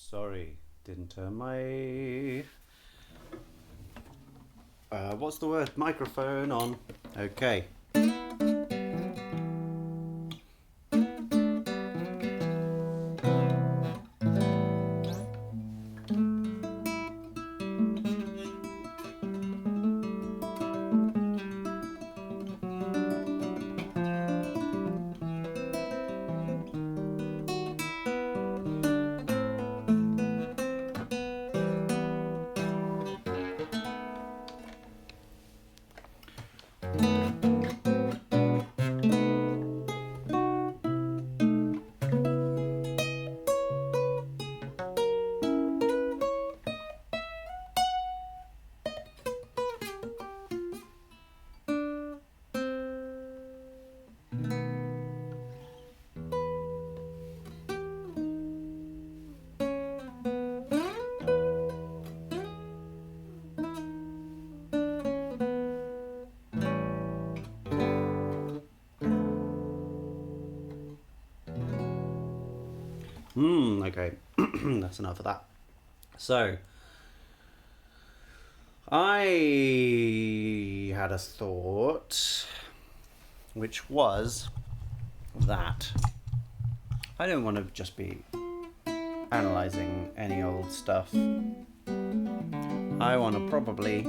Sorry, didn't turn my what's the word? Microphone on. Okay. Okay. That's enough of that. So, I had a thought, which was that I don't want to just be analysing any old stuff. I want to probably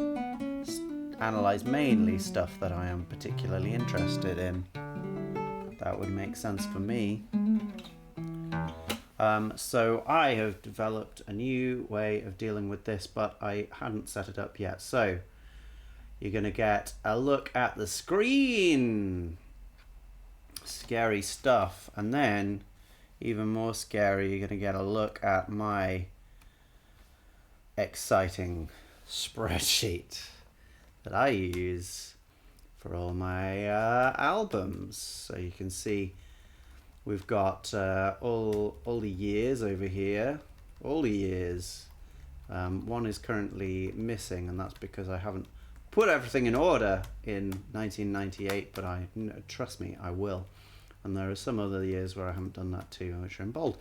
analyse mainly stuff that I am particularly interested in. That would make sense for me. So I have developed a new way of dealing with this, but I hadn't set it up yet. So you're going to get a look at the screen. Scary stuff. And then, even more scary, you're going to get a look at my exciting spreadsheet that I use for all my albums. So you can see we've got all the years over here, all the years. One is currently missing, and that's because I haven't put everything in order in 1998, but trust me, I will. And there are some other years where I haven't done that too, which are in bold.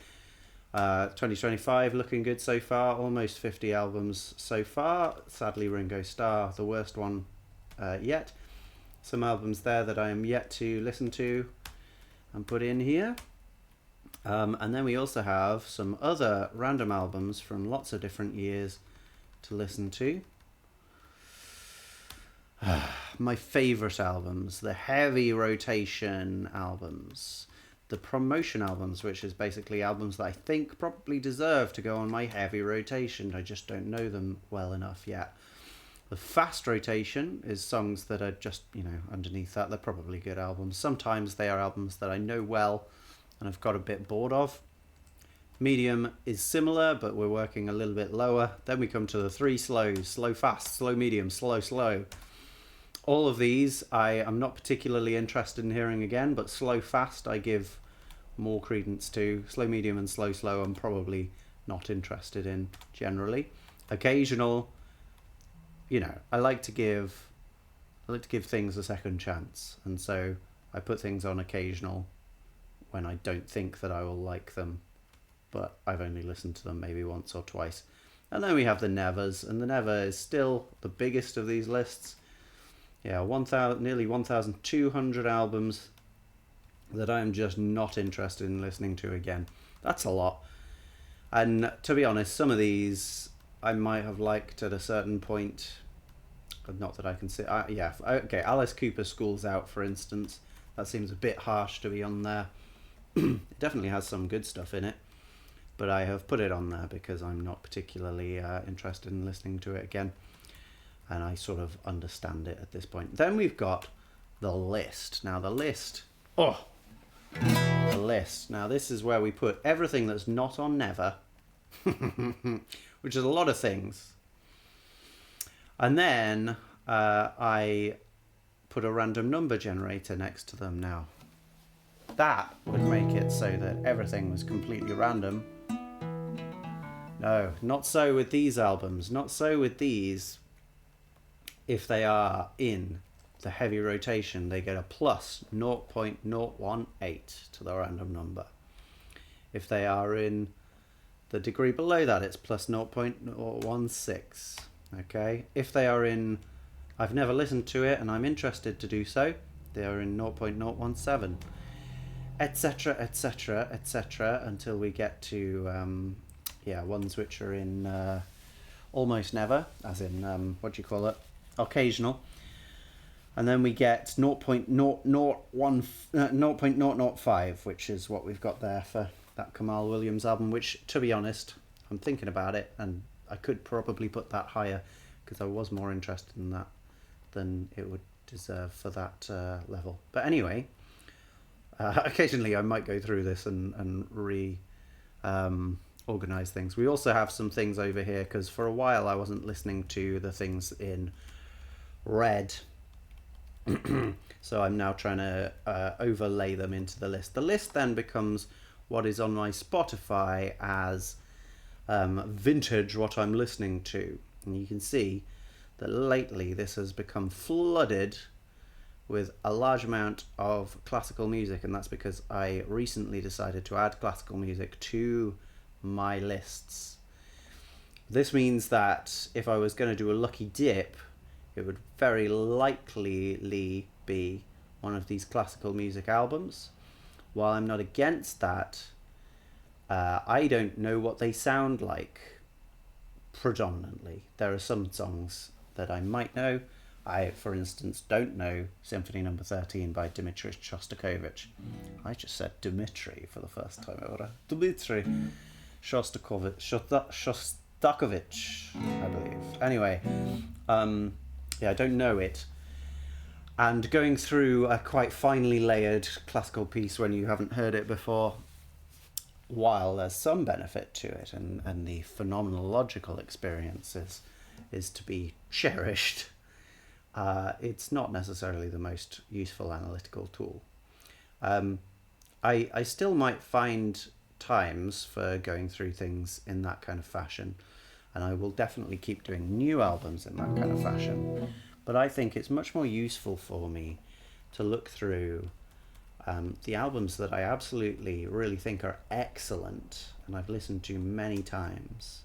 2025 looking good so far, almost 50 albums so far. Sadly, Ringo Starr, the worst one yet. Some albums there that I am yet to listen to and put in here. And then we also have some other random albums from lots of different years to listen to. My favourite albums, the heavy rotation albums, the promotion albums, which is basically albums that I think probably deserve to go on my heavy rotation. I just don't know them well enough yet. The fast rotation is songs that are just, underneath that. They're probably good albums. Sometimes they are albums that I know well and I've got a bit bored of. Medium is similar, but we're working a little bit lower. Then we come to the three slows: slow, fast, slow, medium, slow, slow. All of these I am not particularly interested in hearing again, but slow, fast I give more credence to. Slow, medium and slow, slow I'm probably not interested in generally. Occasional, I like to give things a second chance, and so I put things on occasional when I don't think that I will like them, but I've only listened to them maybe once or twice. And then we have the nevers, and the never is still the biggest of these lists. Yeah, nearly 1,200 albums that I'm just not interested in listening to again. That's a lot. And to be honest, some of these I might have liked at a certain point. Not that I can see. Okay, Alice Cooper, School's Out, for instance. That seems a bit harsh to be on there. It definitely has some good stuff in it, but I have put it on there because I'm not particularly interested in listening to it again, and I sort of understand it at this point. Then we've got the list. Now the list. The list. Now this is where we put everything that's not on Never, which is a lot of things. And then I put a random number generator next to them now. That would make it so that everything was completely random. No, not so with these albums. Not so with these. If they are in the heavy rotation, they get a plus 0.018 to the random number. If they are in The degree below that, it's plus 0.016. Okay, if they are in, I've never listened to it and I'm interested to do so, they are in 0.017, etc, etc, etc, until we get to ones which are in almost never, as in what do you call it, occasional. And then we get 0.005, which is what we've got there for that Kamal Williams album, which, to be honest, I'm thinking about it, and I could probably put that higher, because I was more interested in that than it would deserve for that level. But anyway, occasionally I might go through this and organize things. We also have some things over here, because for a while I wasn't listening to the things in red. So I'm now trying to overlay them into the list. The list then becomes what is on my Spotify as vintage, what I'm listening to. And you can see that lately this has become flooded with a large amount of classical music, and that's because I recently decided to add classical music to my lists. This means that if I was going to do a lucky dip, it would very likely be one of these classical music albums. While I'm not against that, I don't know what they sound like predominantly. There are some songs that I might know. I, for instance, don't know Symphony No. 13 by Dmitri Shostakovich. I just said Dmitri for the first time ever. Dmitri Shostakovich, I believe. Anyway, I don't know it. And going through a quite finely layered classical piece when you haven't heard it before, while there's some benefit to it, and the phenomenological experience is to be cherished, it's not necessarily the most useful analytical tool. I still might find times for going through things in that kind of fashion, and I will definitely keep doing new albums in that kind of fashion. But I think it's much more useful for me to look through the albums that I absolutely really think are excellent and I've listened to many times,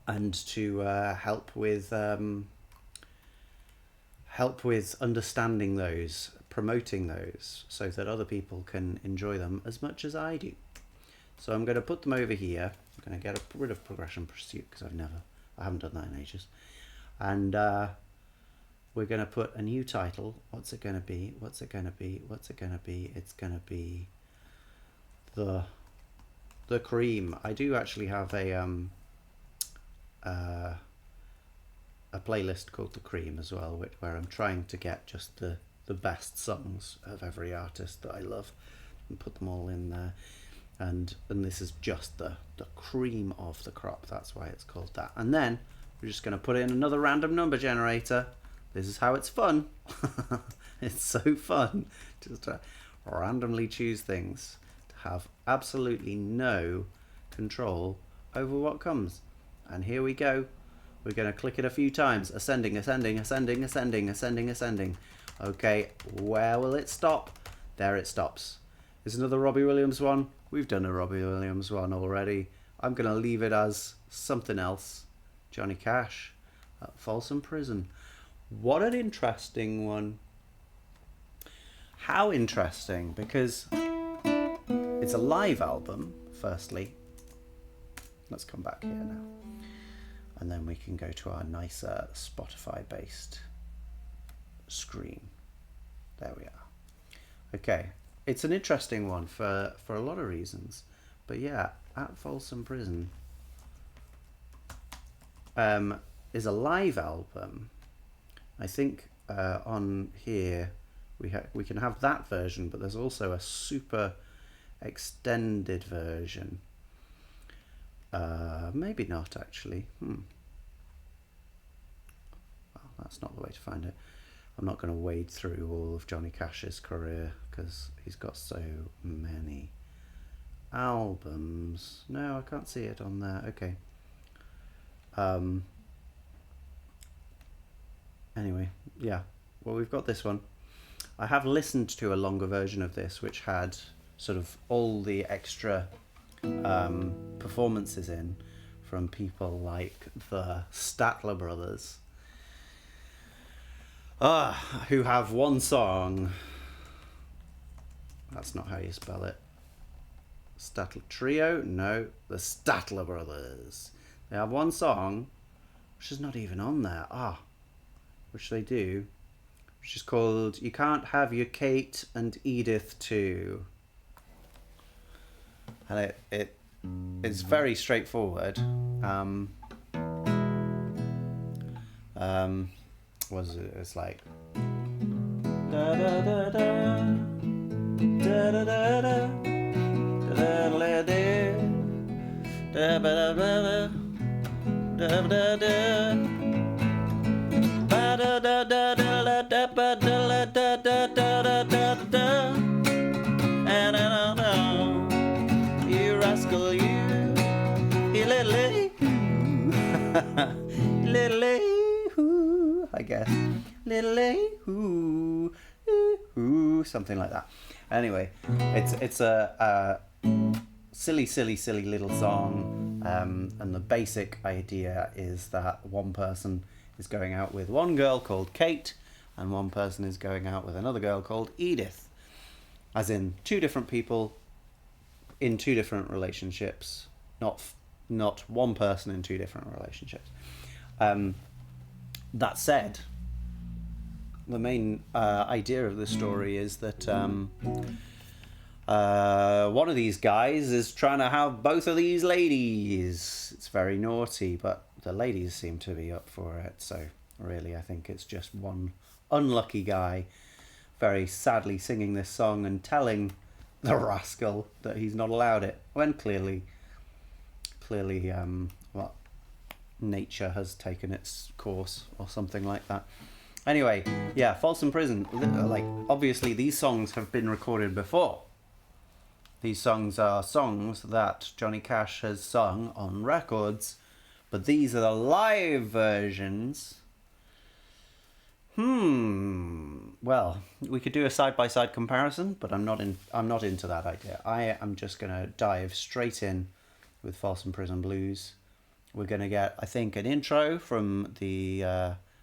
and to help with understanding those, promoting those, so that other people can enjoy them as much as I do. So I'm going to put them over here. I'm going to get rid of Progression Pursuit, because I haven't done that in ages. And we're going to put a new title. What's it going to be? What's it going to be? What's it going to be? It's going to be the Cream. I do actually have a playlist called The Cream as well, where I'm trying to get just the best songs of every artist that I love and put them all in there. And this is just the cream of the crop. That's why it's called that. And then we're just going to put in another random number generator. This is how it's fun. It's so fun just to randomly choose things, to have absolutely no control over what comes. And here we go. We're going to click it a few times. Ascending, ascending, ascending, ascending, ascending, ascending. Okay, where will it stop? There it stops. Is another Robbie Williams one? We've done a Robbie Williams one already. I'm going to leave it as something else. Johnny Cash at Folsom Prison. What an interesting one. How interesting, because it's a live album, firstly. Let's come back here now. And then we can go to our nicer Spotify-based screen. There we are. Okay, it's an interesting one for a lot of reasons. But yeah, at Folsom Prison is a live album. I think on here we can have that version, but there's also a super extended version. Maybe not actually. Well, that's not the way to find it. I'm not going to wade through all of Johnny Cash's career because he's got so many albums. No, I can't see it on there. Okay. Anyway, yeah. Well, we've got this one. I have listened to a longer version of this, which had sort of all the extra performances in from people like the Statler brothers, who have one song. That's not how you spell it. Statler Trio? No, the Statler brothers. They have one song, which is not even on there. Which they do, which is called "You Can't Have Your Kate and Edith Too." And it's very straightforward. Was it? It's like da da da da da da da da da da da da da. You rascal, you little I guess little something like that. Anyway, it's a silly little song, and the basic idea is that one person is going out with one girl called Kate, and one person is going out with another girl called Edith, as in two different people in two different relationships, not one person in two different relationships. That said, the main idea of the story is that one of these guys is trying to have both of these ladies. It's very naughty, but the ladies seem to be up for it. So really, I think it's just one unlucky guy very sadly singing this song and telling the rascal that he's not allowed it, when clearly nature has taken its course or something like that. Anyway, yeah, Folsom Prison, like, obviously these songs have been recorded before. These songs are songs that Johnny Cash has sung on records, but these are the live versions. Well, we could do a side-by-side comparison, but I'm not into that idea. I am just going to dive straight in with Folsom Prison Blues. We're going to get, I think, an intro from the...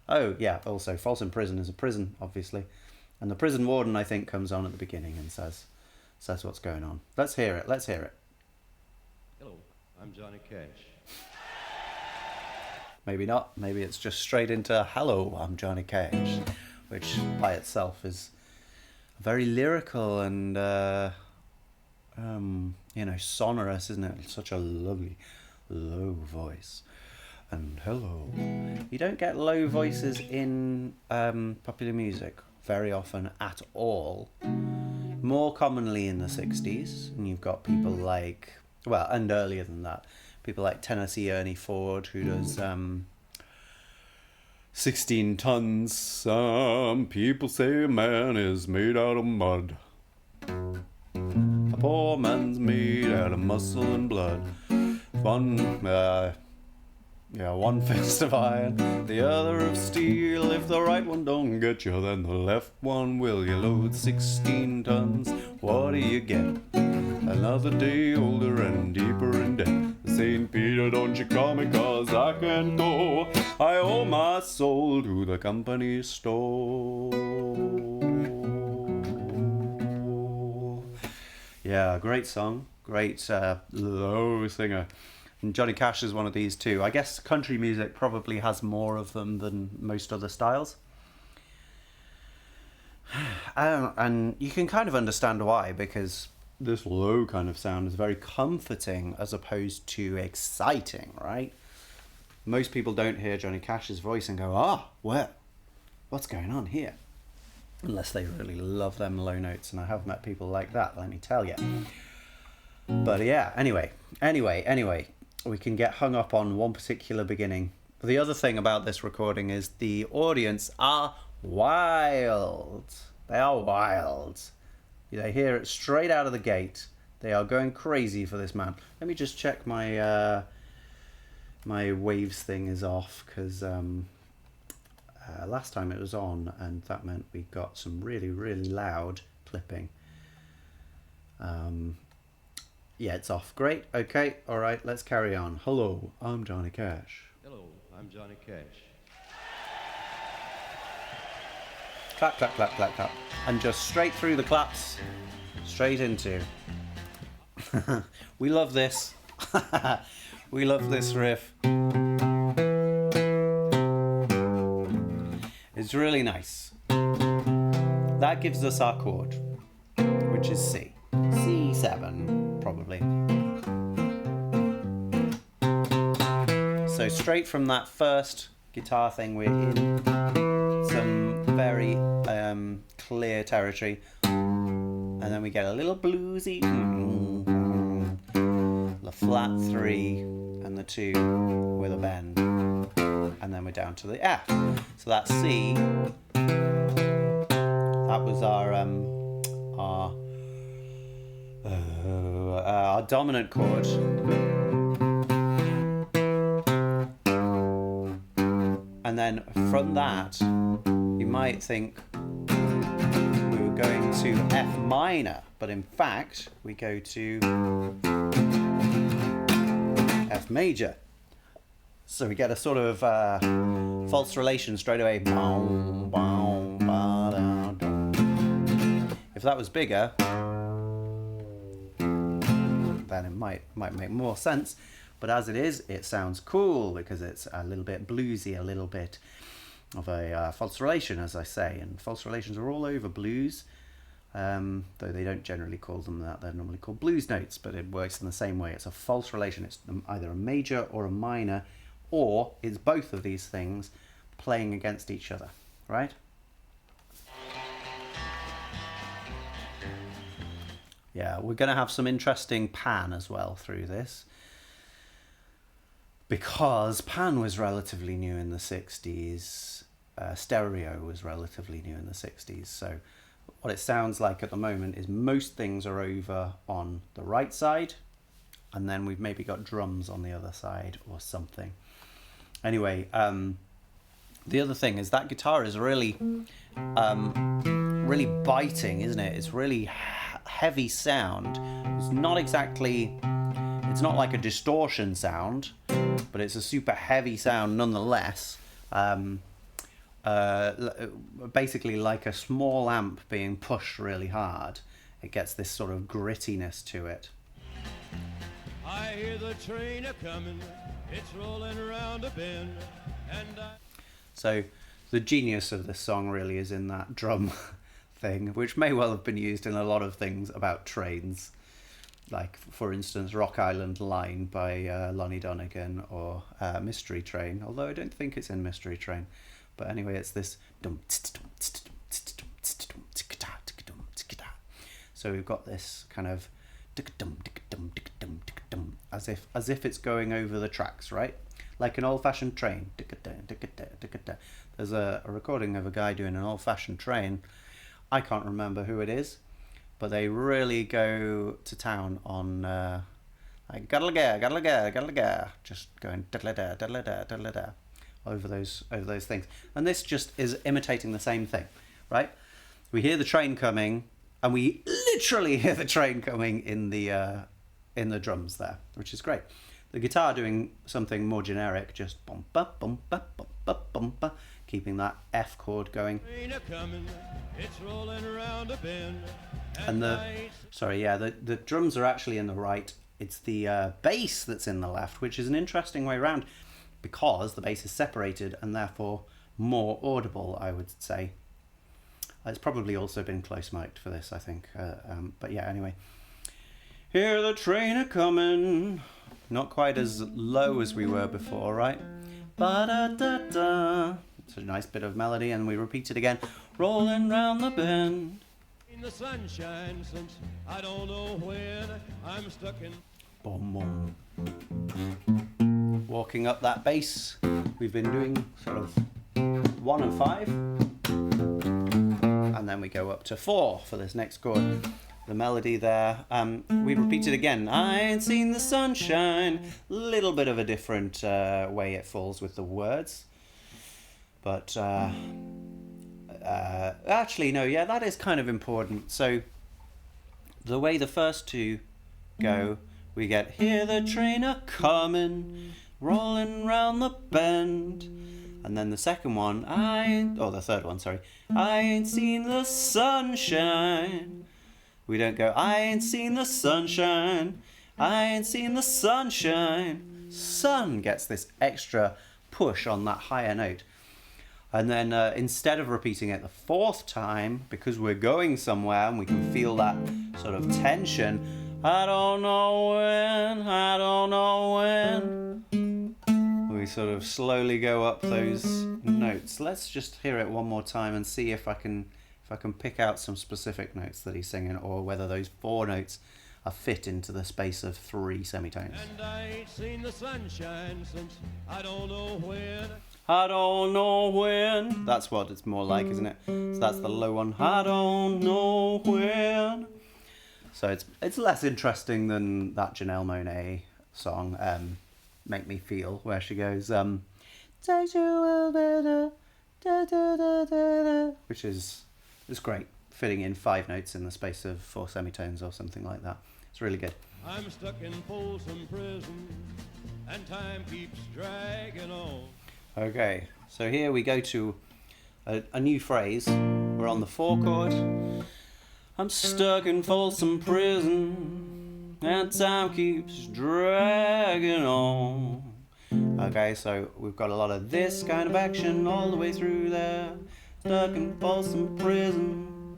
also, Folsom Prison is a prison, obviously. And the prison warden, I think, comes on at the beginning and says what's going on. Let's hear it. Hello, I'm Johnny Cash. Maybe not. Maybe it's just straight into "Hello, I'm Johnny Cash," which by itself is very lyrical and sonorous, isn't it? Such a lovely low voice. And hello. You don't get low voices in popular music very often at all. More commonly in the 60s, and you've got people like, and earlier than that, people like Tennessee Ernie Ford, who does 16 tons. Some people say a man is made out of mud. A poor man's made out of muscle and blood. One fist of iron, the other of steel. If the right one don't get you, then the left one will. You load 16 tons, what do you get? Another day older and deeper in debt. St. Peter, don't you call me, 'cause I can't go. I owe my soul to the company store. Yeah, great song, great low singer. And Johnny Cash is one of these too. I guess country music probably has more of them than most other styles. And you can kind of understand why, because this low kind of sound is very comforting as opposed to exciting, right? Most people don't hear Johnny Cash's voice and go, what's going on here? Unless they really love them low notes, and I have met people like that, let me tell you. But yeah, anyway, we can get hung up on one particular beginning. The other thing about this recording is the audience are wild. They are wild. They hear it straight out of the gate. They are going crazy for this man. Let me just check my my waves thing is off, because last time it was on, and that meant we got some really, really loud clipping. Yeah, it's off. Great. Okay. All right. Let's carry on. Hello, I'm Johnny Cash. Hello, I'm Johnny Cash. Clap, clap, clap, clap, clap. And just straight through the claps, straight into. We love this. We love this riff. It's really nice. That gives us our chord, which is C. C7, probably. So straight from that first guitar thing, we're in some very clear territory. And then we get a little bluesy, the flat 3 and the 2 with a bend. And then we're down to the F. So that's C. That was our dominant chord. And then from that, you might think we were going to F minor, but in fact, we go to F major. So we get a sort of false relation straight away. If that was bigger, then it might make more sense. But as it is, it sounds cool because it's a little bit bluesy, a little bit of a false relation, as I say. And false relations are all over blues, though they don't generally call them that. They're normally called blues notes, but it works in the same way. It's a false relation. It's either a major or a minor, or it's both of these things playing against each other, right? Yeah, we're going to have some interesting pan as well through this, because pan was relatively new in the 60s, stereo was relatively new in the 60s, so what it sounds like at the moment is most things are over on the right side, and then we've maybe got drums on the other side or something. Anyway, the other thing is that guitar is really really biting, isn't it? It's really heavy sound. It's not like a distortion sound, but it's a super heavy sound nonetheless. Basically like a small amp being pushed really hard. It gets this sort of grittiness to it. I hear the train a-coming, it's rolling around a bend, and So the genius of this song really is in that drum thing, which may well have been used in a lot of things about trains, like for instance Rock Island Line by Lonnie Donegan, or Mystery Train, although I don't think it's in Mystery Train. But anyway, it's this. So we've got this kind of as if it's going over the tracks, right? Like an old-fashioned train. There's a recording of a guy doing an old-fashioned train. I can't remember who it is, but they really go to town on like just going over those things. And this just is imitating the same thing, right? We hear the train coming, and we literally hear the train coming in the drums there, which is great. The guitar doing something more generic, just bumpa bumpa bumpa bumpa, keeping that F chord going. And the drums are actually in the right. It's the bass that's in the left, which is an interesting way around, because the bass is separated and therefore more audible, I would say. It's probably also been close mic'd for this, I think. But yeah, anyway. Hear the train a-comin'. Not quite as low as we were before, right? Ba-da-da-da. It's a nice bit of melody, and we repeat it again. Rolling round the bend. in the sunshine since I don't know when I'm stuck in. Boom, boom. Walking up that bass, we've been doing sort of 1 and 5, and then we go up to 4 for this next chord. The melody there, we repeat it again. I ain't seen the sunshine. Little bit of a different way it falls with the words, but actually no, yeah, that is kind of important. So the way the first two go, we get hear the train a coming, rolling round the bend. And then the second one, the third one, sorry. I ain't seen the sunshine. We don't go, I ain't seen the sunshine. I ain't seen the sunshine. Sun gets this extra push on that higher note. And then instead of repeating it the fourth time, because we're going somewhere and we can feel that sort of tension, I don't know when, we sort of slowly go up those notes. Let's just hear it one more time and see if I can pick out some specific notes that he's singing, or whether those 4 notes are fit into the space of 3 semitones. And I ain't seen the sunshine since I don't know when. I don't know when. That's what it's more like, isn't it? So that's the low one. I don't know when. So it's less interesting than that Janelle Monáe song, Make Me Feel, where she goes, which is great, fitting in 5 notes in the space of 4 semitones or something like that. It's really good. I'm stuck in Folsom prison, and time keeps dragging on. Okay, so here we go to a new phrase. We're on the 4 chord. I'm stuck in Folsom prison, and time keeps dragging on. Okay, so we've got a lot of this kind of action all the way through there. Stuck in Folsom prison,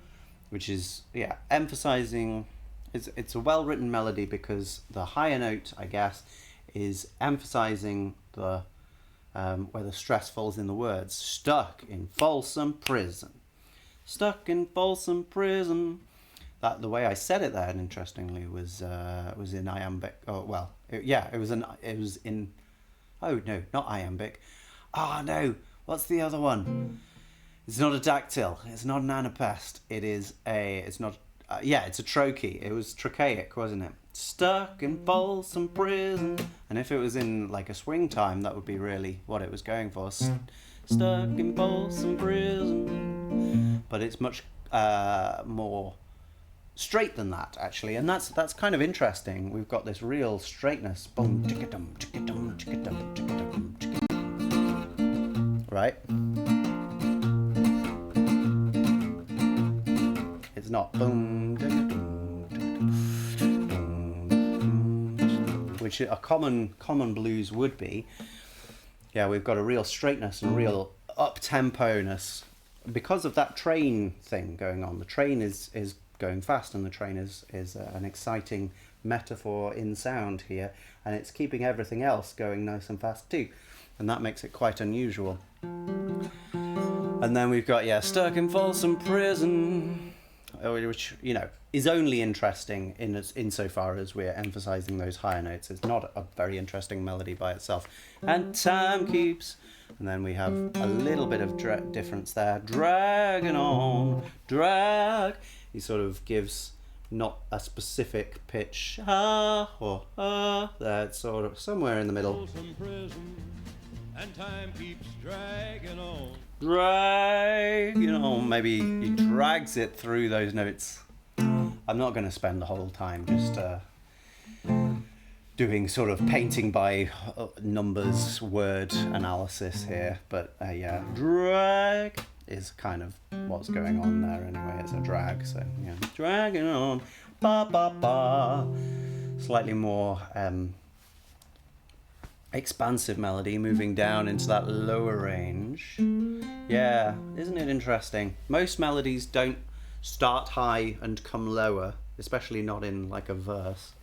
which is, emphasizing. It's a well-written melody because the higher note, I guess, is emphasizing the where the stress falls in the words. Stuck in Folsom prison. Stuck in Folsom prison. That the way I said it there, interestingly, was in iambic. Oh well, it was in. Oh no, not iambic. No, what's the other one? It's not a dactyl. It's not an anapest. It's a trochee. It was trochaic, wasn't it? Stuck in Folsom prison. And if it was in like a swing time, that would be really what it was going for. Stuck in Folsom prison. But it's much more straight than that, actually, and that's kind of interesting. We've got this real straightness. Boom, ticka-dum, ticka-dum, ticka-dum, ticka-dum, ticka-dum. Right? It's not boom, ticka-dum, ticka-dum, which a common blues would be. Yeah, we've got a real straightness and real up-tempo-ness because of that train thing going on. The train is going fast, and the train is an exciting metaphor in sound here, and it's keeping everything else going nice and fast too, and that makes it quite unusual. And then we've got stuck in Folsom prison, which is only interesting insofar as we're emphasizing those higher notes. It's not a very interesting melody by itself. And time keeps, and then we have a little bit of difference there. Dragging on, drag. He sort of gives not a specific pitch, that's sort of somewhere in the middle. And time keeps dragging on. Dragging on. Maybe he drags it through those notes. I'm not going to spend the whole time just doing sort of painting by numbers word analysis here, but drag is kind of what's going on there anyway. It's a drag, so dragging on, ba ba ba. Slightly more expansive melody, moving down into that lower range. Yeah, isn't it interesting? Most melodies don't start high and come lower, especially not in like a verse.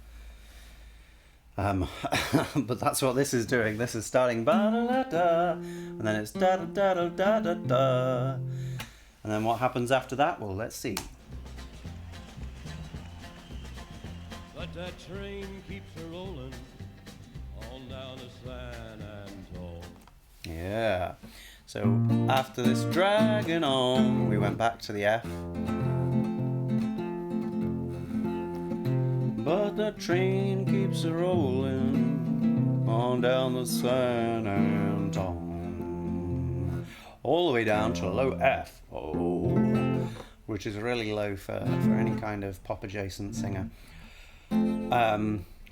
But that's what this is doing. This is starting ba-da-da-da, and then it's da-da-da-da-da-da. And then what happens after that? Well, let's see. But that train keeps a-rolling on down to San Antone. Yeah. So after this dragging on, we went back to the F. But the train keeps a-rolling on down the San Antone, all the way down to low F, which is really low for any kind of pop adjacent singer.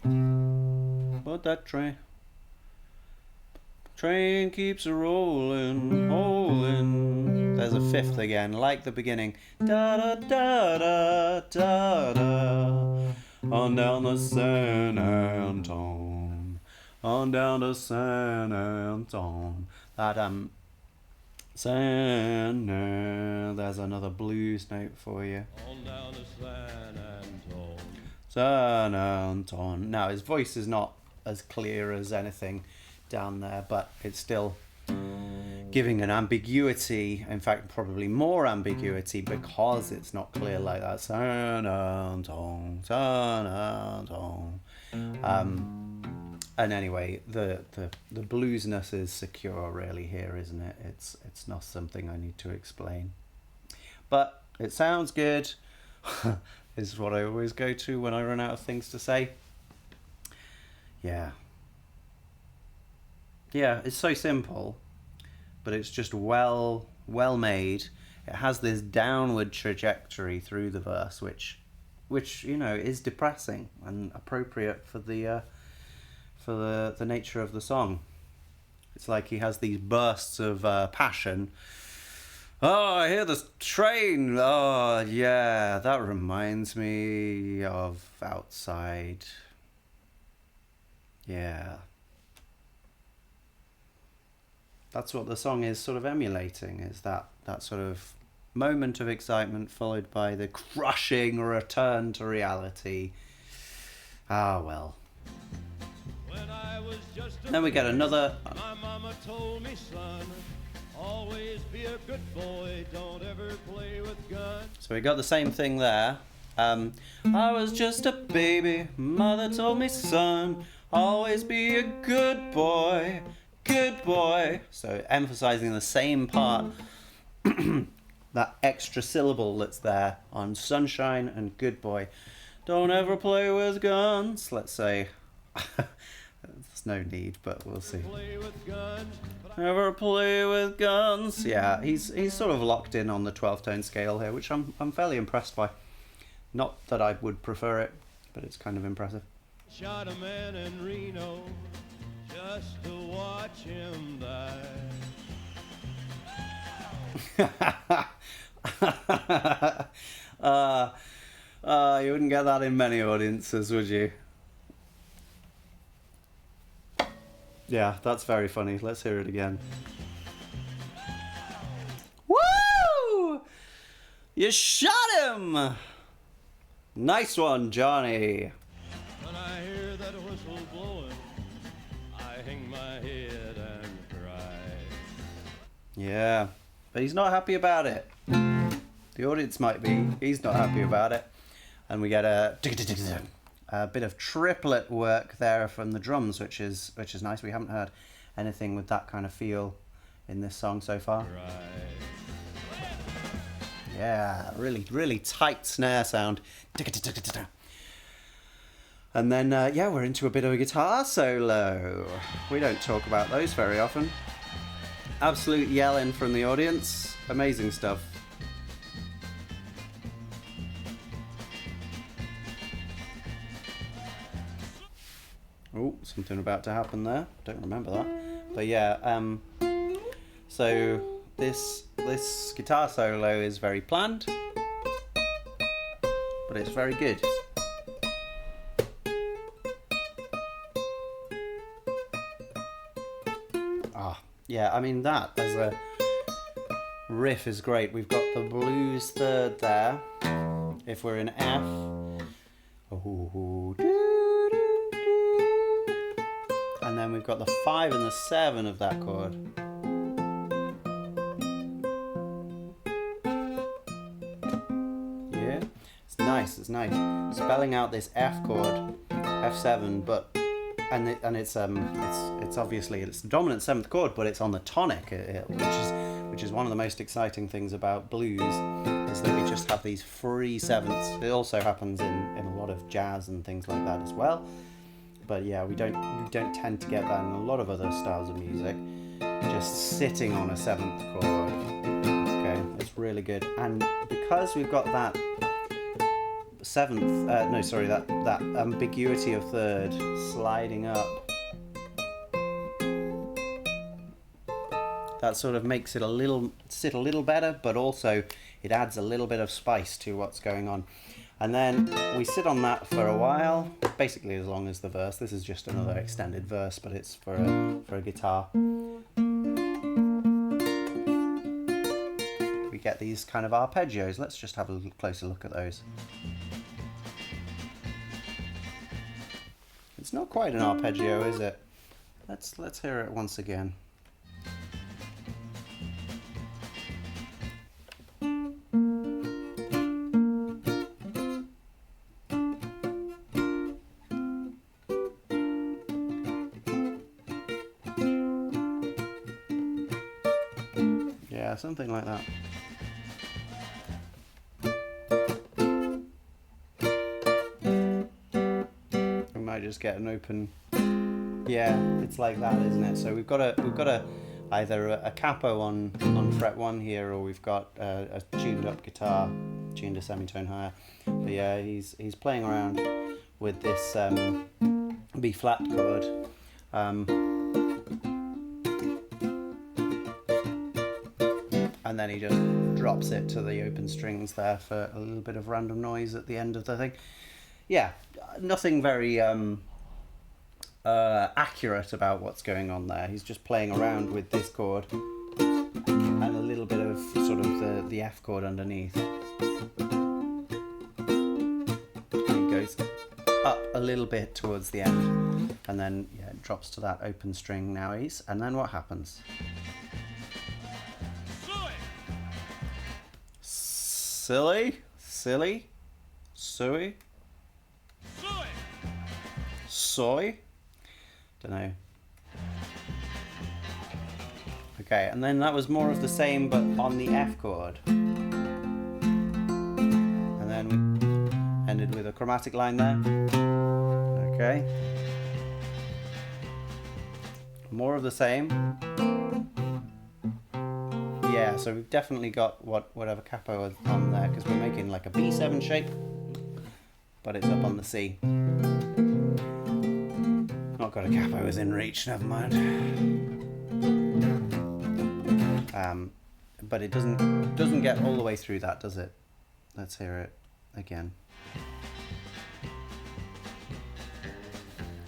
But that train keeps a rolling, rolling. There's a fifth again, like the beginning. Da da da da da da. On down the San Antone. On down to San Antone. That there's another blues note for you. On down to San Antone. San Antone. Now his voice is not as clear as anything down there, but it's still giving an ambiguity, in fact probably more ambiguity because it's not clear like that. San Antone, San Antone. And anyway, the bluesness is secure really here, isn't it? It's not something I need to explain. But it sounds good. This is what I always go to when I run out of things to say. Yeah. Yeah, it's so simple, but it's just well made. It has this downward trajectory through the verse, which you know is depressing and appropriate for the nature of the song. It's like he has these bursts of passion. Oh, I hear the train. Oh, yeah, that reminds me of outside. Yeah. That's what the song is sort of emulating, is that sort of moment of excitement followed by the crushing return to reality. Ah, well. When I was just a Then we get another... My mama told me, son, always be a good boy, don't ever play with guns. So we got the same thing there. I was just a baby, mother told me, son, always be a good boy, good boy. So emphasizing the same part, that extra syllable that's there on sunshine and good boy. Don't ever play with guns, let's say. There's no need, but we'll see. Play with guns, but Never play with guns. Yeah, he's sort of locked in on the 12-tone scale here, which I'm fairly impressed by. Not that I would prefer it, but it's kind of impressive. I shot a man in Reno just to watch him die. You wouldn't get that in many audiences, would you? Yeah, that's very funny. Let's hear it again. Woo! You shot him! Nice one, Johnny. When I hear that whistle blowing, I hang my head and cry. Yeah, but he's not happy about it. The audience might be. He's not happy about it. And we get a bit of triplet work there from the drums, which is nice. We haven't heard anything with that kind of feel in this song so far. Yeah, really tight snare sound. And then, yeah, we're into a bit of a guitar solo. We don't talk about those very often. Absolute yelling from the audience. Amazing stuff. Oh, something about to happen there. Don't remember that. But yeah, so this guitar solo is very planned, but it's very good. Yeah, I mean that as a riff is great. We've got the blues third there. If we're in F, and then we've got the 5 and the 7 of that chord. Yeah, it's nice. It's nice. Spelling out this F chord, F7, but it's obviously it's the dominant 7th chord, but it's on the tonic, which is one of the most exciting things about blues, is that we just have these free 7ths. It also happens in a lot of jazz and things like that as well. But yeah, we don't tend to get that in a lot of other styles of music. Just sitting on a 7th chord. Okay, it's really good. And because we've got that seventh, no, sorry, that ambiguity of third sliding up. That sort of makes it sit a little better, but also it adds a little bit of spice to what's going on. And then we sit on that for a while, basically as long as the verse. This is just another extended verse, but it's for a guitar. We get these kind of arpeggios. Let's just have a closer look at those. It's not quite an arpeggio, is it? Let's hear it once again. Yeah, something like that. We might just get an open. Yeah, it's like that, isn't it? So we've got either a capo on fret 1 here, or we've got a tuned up guitar, tuned a semitone higher. But yeah, he's playing around with this B flat chord. And then he just drops it to the open strings there for a little bit of random noise at the end of the thing. Yeah, nothing very accurate about what's going on there. He's just playing around with this chord and a little bit of sort of the F chord underneath. He goes up a little bit towards the end, and then yeah, it drops to that open string nowies. And then what happens? Silly, suey, soy, don't know. Okay, and then that was more of the same, but on the F chord. And then we ended with a chromatic line there. Okay. More of the same. Yeah, so we've definitely got whatever capo is on there, because we're making like a B7 shape, but it's up on the C. Not got a capo is in reach, never mind. But it doesn't get all the way through that, does it? Let's hear it again.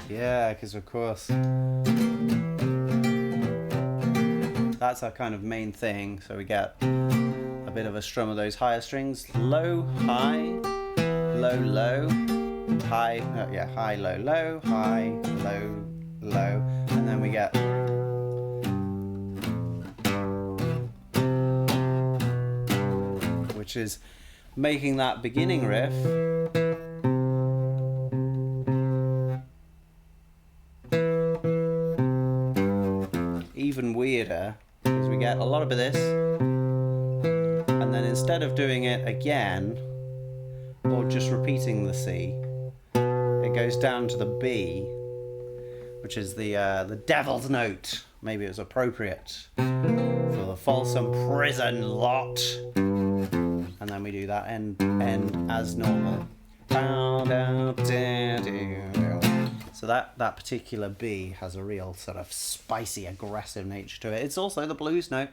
Yeah, because of course that's our kind of main thing. So we get a bit of a strum of those higher strings, low, high, low, low, high, high, low, low, high, low, low, and then we get which is making that beginning riff even weirder, because we get a lot of this, and then instead of doing it again or just repeating the C, it goes down to the B, which is the devil's note. Maybe it was appropriate for the Folsom prison lot. And then we do that end as normal. So that particular B has a real sort of spicy, aggressive nature to it. It's also the blues note.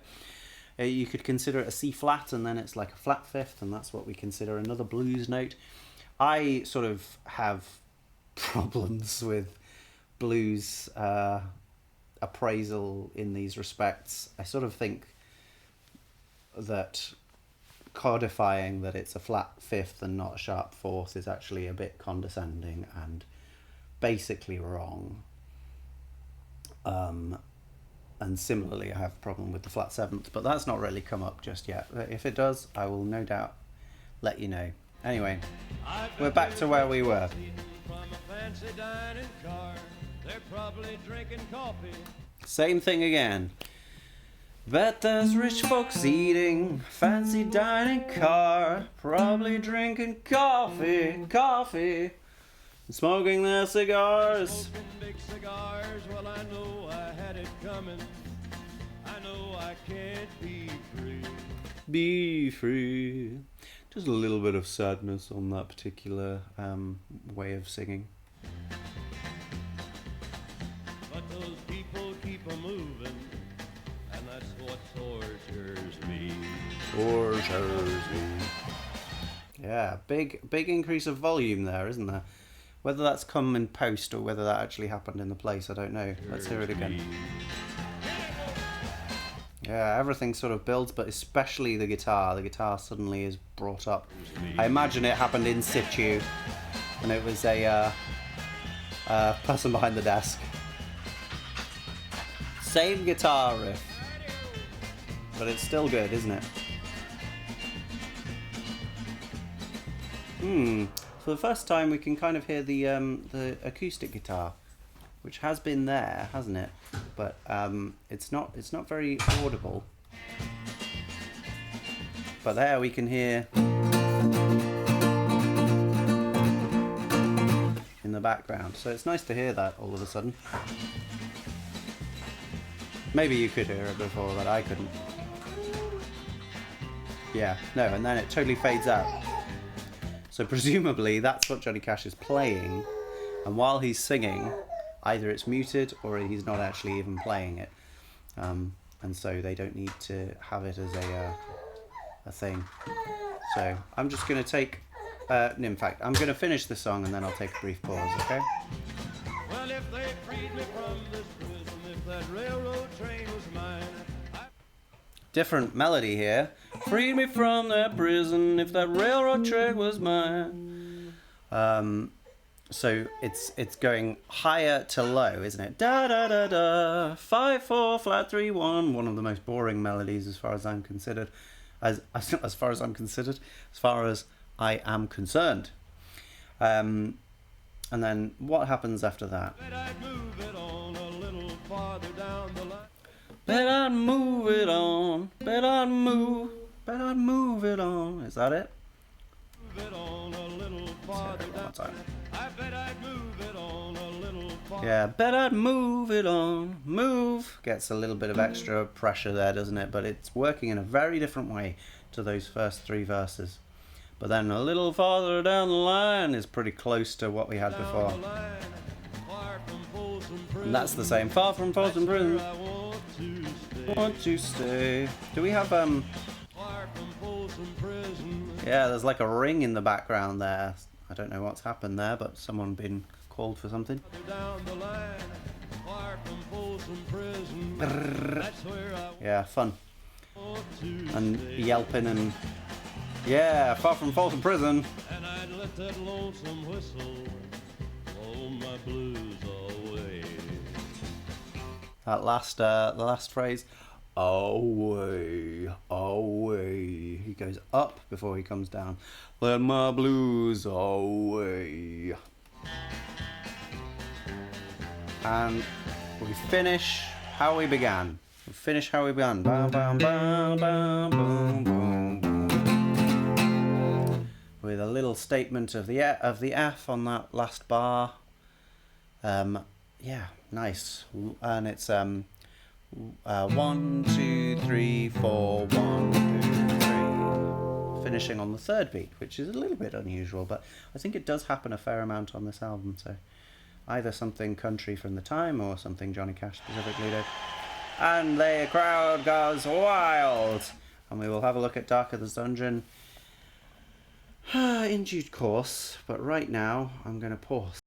You could consider it a C flat, and then it's like a flat fifth, and that's what we consider another blues note. I sort of have problems with blues appraisal in these respects. I sort of think that codifying that it's a flat fifth and not a sharp fourth is actually a bit condescending and basically wrong. And similarly, I have a problem with the flat seventh, but that's not really come up just yet. If it does, I will no doubt let you know. Anyway, we're back to where we were. Same thing again. Bet there's rich folks eating fancy dining car, probably drinking coffee, and smoking their cigars. Smoking big cigars, well I know I had it coming. I know I can't be free. Be free. Just a little bit of sadness on that particular way of singing. But those people keep a moving, and that's what tortures me. Yeah, big increase of volume there, isn't there? Whether that's come in post or whether that actually happened in the place, I don't know. Let's hear it again. Yeah, everything sort of builds, but especially the guitar. The guitar suddenly is brought up. I imagine it happened in situ, and it was a person behind the desk. Same guitar riff, but it's still good, isn't it? For the first time, we can kind of hear the acoustic guitar, which has been there, hasn't it? But it's not very audible. But there we can hear in the background. So it's nice to hear that all of a sudden. Maybe you could hear it before, but I couldn't. Yeah, no, and then it totally fades out. So presumably that's what Johnny Cash is playing, and while he's singing, either it's muted or he's not actually even playing it, and so they don't need to have it as a thing. So I'm just going to take, in fact, I'm going to finish the song and then I'll take a brief pause, okay? Well, if they freed me from this prison, if that railroad train was mine, Different melody here. Free me from that prison if that railroad track was mine. So it's going higher to low, isn't it? Da da da da. 5/4 flat 3/1. One of the most boring melodies as far as I'm considered. As far as I'm considered. As far as I am concerned. And then what happens after that? bet I'd move it on a little farther down the line. Bet I'd move it on. Bet I'd move it on. Is that it? Move it on a little farther One more down. time. I bet I'd move it on a little farther. Yeah, bet I'd move it on. Move gets a little bit of extra pressure there, doesn't it? But it's working in a very different way to those first three verses. But then a little farther down the line is pretty close to what we had before. Down the line, far from Folsom Prison. And that's the same. Far from Folsom Prison. I want to stay. Want to stay. Do we have Far from Folsom Prison. yeah, there's like a ring in the background there. I don't know what's happened there, but someone been called for something. Down the line, far from Folsom Prison. That's where I Yeah, fun. want to And stay. yelping and yeah, far from Folsom Prison. And I'd let that lonesome whistle blow my blues away. That last the last phrase, away, away. He goes up before he comes down. Let my blues away. And we finish how we began. We finish how we began. Bam, bam, bam, bam, boom, boom, boom. With a little statement of the F on that last bar. Yeah, nice. And it's 1, 2, 3, 4, 1, 2, 3. Finishing on the third beat, which is a little bit unusual, but I think it does happen a fair amount on this album. So either something country from the time or something Johnny Cash specifically did. And the crowd goes wild. And we will have a look at Dark of the Dungeon in due course, but right now I'm going to pause.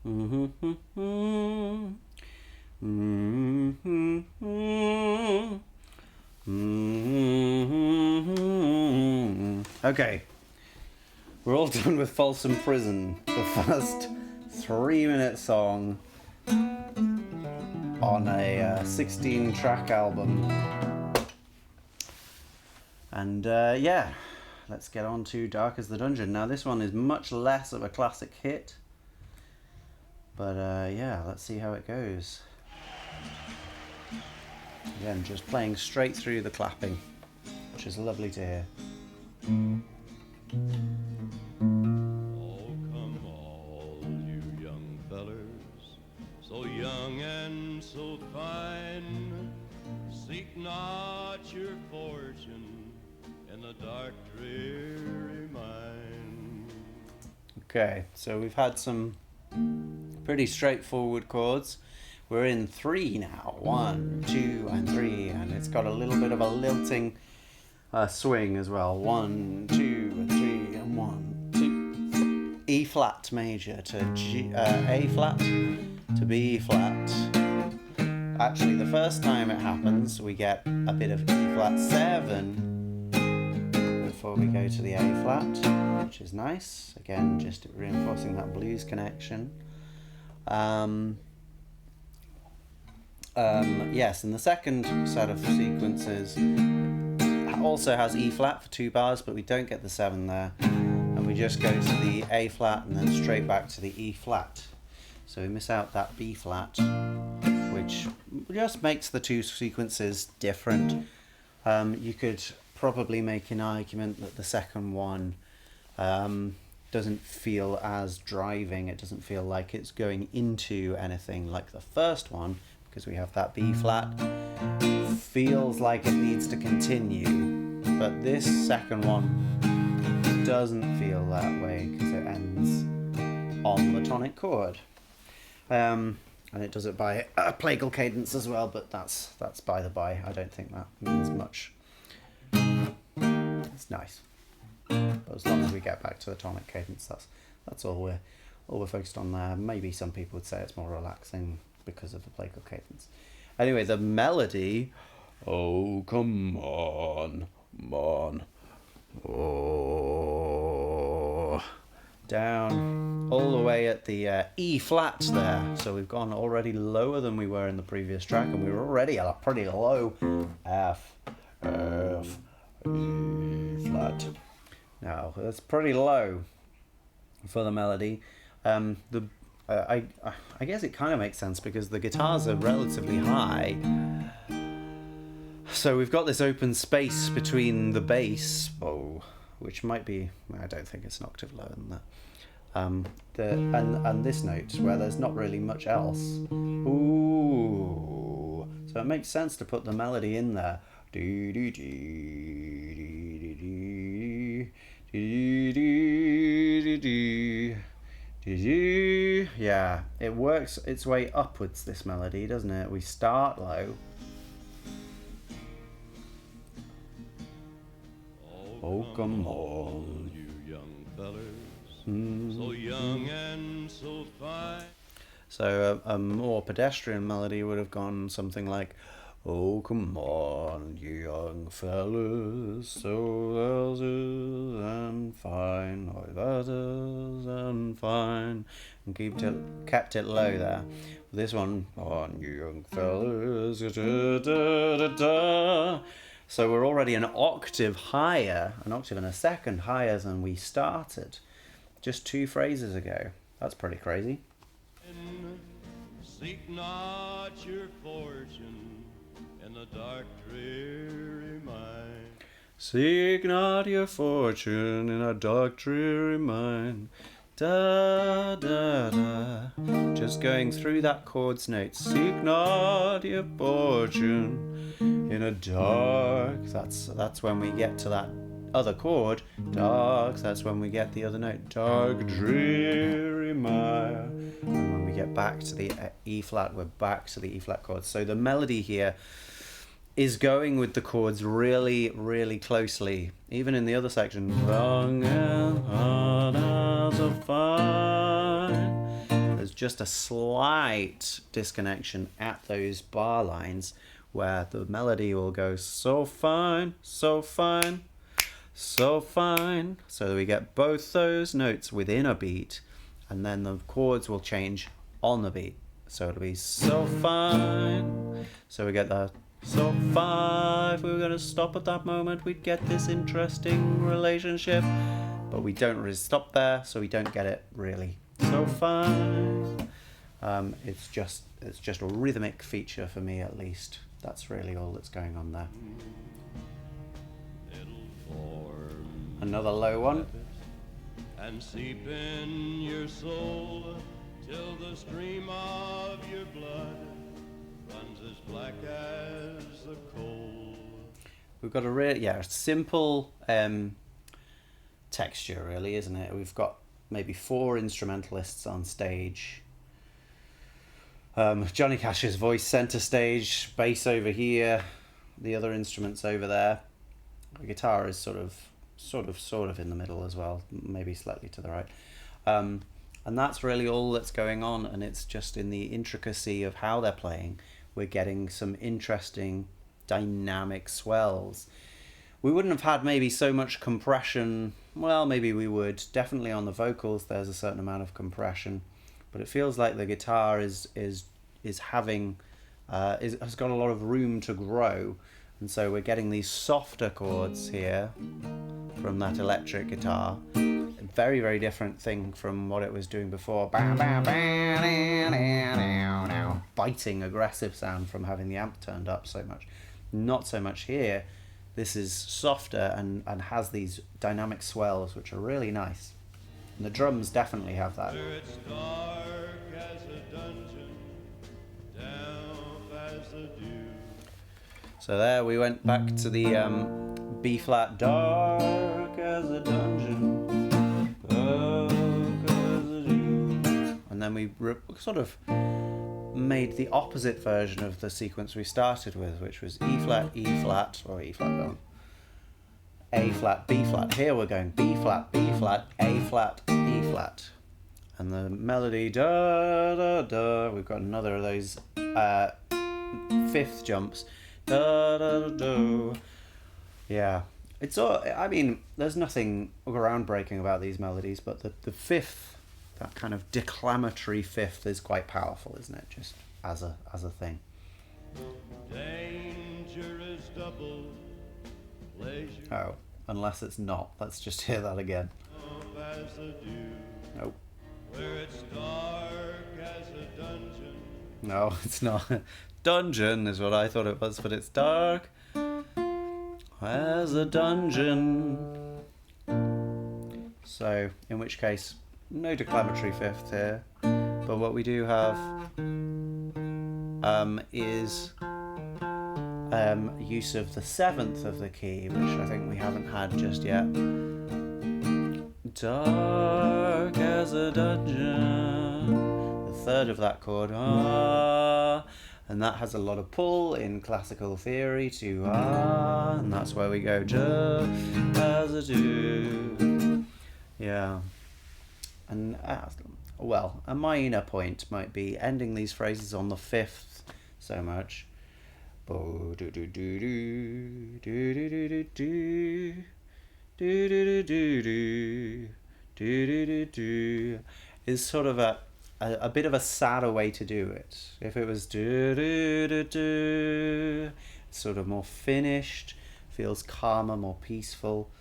Okay, we're all done with Folsom Prison, the first 3-minute song on a 16-track album. And yeah, let's get on to Dark as the Dungeon. Now this one is much less of a classic hit, but yeah, let's see how it goes. Again, just playing straight through the clapping, which is lovely to hear. Oh, come all you young fellers, so young and so fine, seek not your fortune in the dark dreary mine. Okay, so we've had some pretty straightforward chords. We're in 3 now. 1, 2, and 3, and it's got a little bit of a lilting swing as well. 1, 2, and 3, and 1, 2. E flat major to A flat to B flat. Actually, the first time it happens, we get a bit of E flat 7 before we go to the A flat, which is nice. Again, just reinforcing that blues connection. Yes, and the second set of sequences also has E flat for 2 bars, but we don't get the 7 there, and we just go to the A flat and then straight back to the E flat. So we miss out that B flat, which just makes the 2 sequences different. You could probably make an argument that the second one doesn't feel as driving. It doesn't feel like it's going into anything like the first one, because we have that B flat. Feels like it needs to continue, but this second one doesn't feel that way because it ends on the tonic chord. And it does it by a plagal cadence as well, but that's by the by. I don't think that means much. It's nice, but as long as we get back to the tonic cadence, that's all we're focused on there. Maybe some people would say it's more relaxing because of the plagal cadence. Anyway, the melody, oh come on, oh, down all the way at the E flat there. So we've gone already lower than we were in the previous track, and we were already at a pretty low F, E flat. Now that's pretty low for the melody. I guess it kind of makes sense because the guitars are relatively high, so we've got this open space between the bass, which might be, I don't think it's an octave lower than that, and this note where there's not really much else. Ooh, so it makes sense to put the melody in there. Yeah, it works its way upwards, this melody, doesn't it? We start low. Oh, come on, you young fellers, so young and so fine. So a more pedestrian melody would have gone something like, oh, come on, you young fellas, so others and fine, oh, others and fine, and kept it low there. This one, on you young fellas, da, da, da, da. So we're already an octave higher, an octave and a second higher than we started just 2 phrases ago. That's pretty crazy. Seek not your fortune in the dark dreary mine. Seek not your fortune in a dark dreary mine. Da da da. Just going through that chord's note. Seek not your fortune in a dark. That's when we get to that other chord. Dark. That's when we get the other note. Dark dreary mine. And when we get back to the E flat, we're back to the E flat chord. So the melody here is going with the chords really, really closely. Even in the other section, long and hard as a fine. There's just a slight disconnection at those bar lines where the melody will go so fine, so fine, so fine. So that we get both those notes within a beat, and then the chords will change on the beat. So it'll be so fine. So we get the so fine. If we were going to stop at that moment, we'd get this interesting relationship. But we don't really stop there, so we don't get it really so fine. It's just a rhythmic feature for me, at least. That's really all that's going on there. Another low one. And seep in your soul till the stream of your blood runs as black as the coal. We've got a simple texture, really, isn't it? We've got maybe 4 instrumentalists on stage. Johnny Cash's voice center stage, bass over here, the other instruments over there. The guitar is sort of in the middle as well, maybe slightly to the right. And that's really all that's going on, and it's just in the intricacy of how they're playing, we're getting some interesting dynamic swells. We wouldn't have had maybe so much compression. Well, maybe we would. Definitely on the vocals there's a certain amount of compression, but it feels like the guitar has got a lot of room to grow, and so we're getting these softer chords here from that electric guitar. Very, very different thing from what it was doing before. Biting, aggressive sound from having the amp turned up so much. Not so much here. This is softer and has these dynamic swells, which are really nice. And the drums definitely have that. It's dark as a dungeon, damp as the dew. So there we went back to the B flat, dark as a dungeon, dark as a dew. And then we sort of made the opposite version of the sequence we started with, which was E flat, E flat, or E flat down, A flat, B flat. Here we're going B flat, B flat, A flat, E flat. And the melody, da da da, we've got another of those fifth jumps. Da, da, da, da. Yeah, it's all. I mean, there's nothing groundbreaking about these melodies, but the fifth, that kind of declamatory fifth, is quite powerful, isn't it? Just as a thing. Danger is double pleasure. Oh, unless it's not. Let's just hear that again. As the dew, Nope. where it's dark as a dungeon. No, it's not. Dungeon is what I thought it was, but it's dark as a dungeon. So, in which case, no declamatory fifth here. But what we do have is use of the seventh of the key, which I think we haven't had just yet. Dark as a dungeon. The third of that chord, ah. And that has a lot of pull in classical theory to ah, and that's where we go just as a do. Yeah. And well, a minor point might be ending these phrases on the fifth so much. Bo do do do do do do do do do do do do do do do is sort of a bit of a sadder way to do it. If it was do do do do, sort of more finished, feels calmer, more peaceful.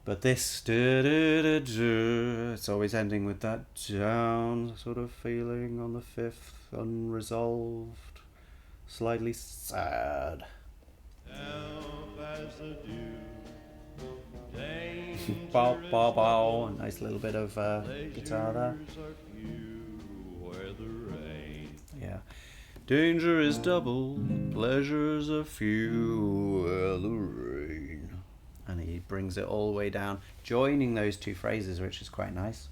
But this do do do do, it's always ending with that down sort of feeling on the fifth, unresolved, slightly sad. Bow, bow, bow. A nice little bit of guitar there. Yeah. Danger is double, pleasures are few, where the rain. And he brings it all the way down, joining those two phrases, which is quite nice.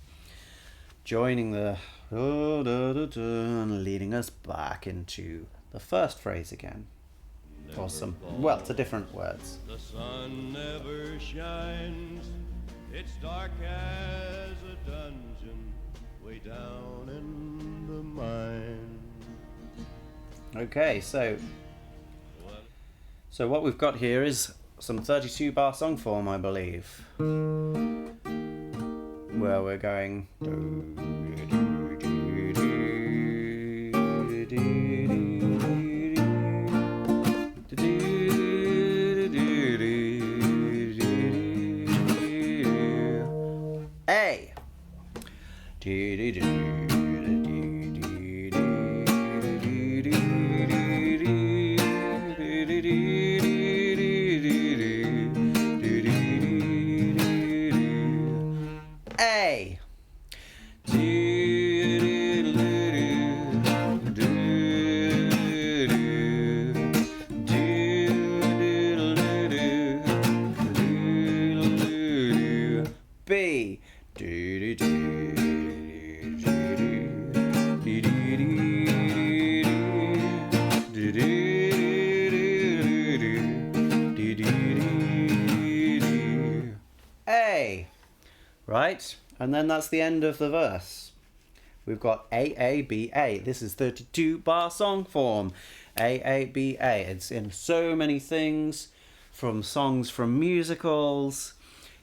Joining the da, da, da, da, and leading us back into the first phrase again. Awesome. Well, to different words. The sun never shines. It's dark as a dungeon way down in Okay, so what we've got here is some 32 bar song form, I believe, where we're going. A. A. B. A. Right? And then that's the end of the verse. We've got A, A, B, A. This is 32 bar song form. A, A, B, A. It's in so many things, from songs from musicals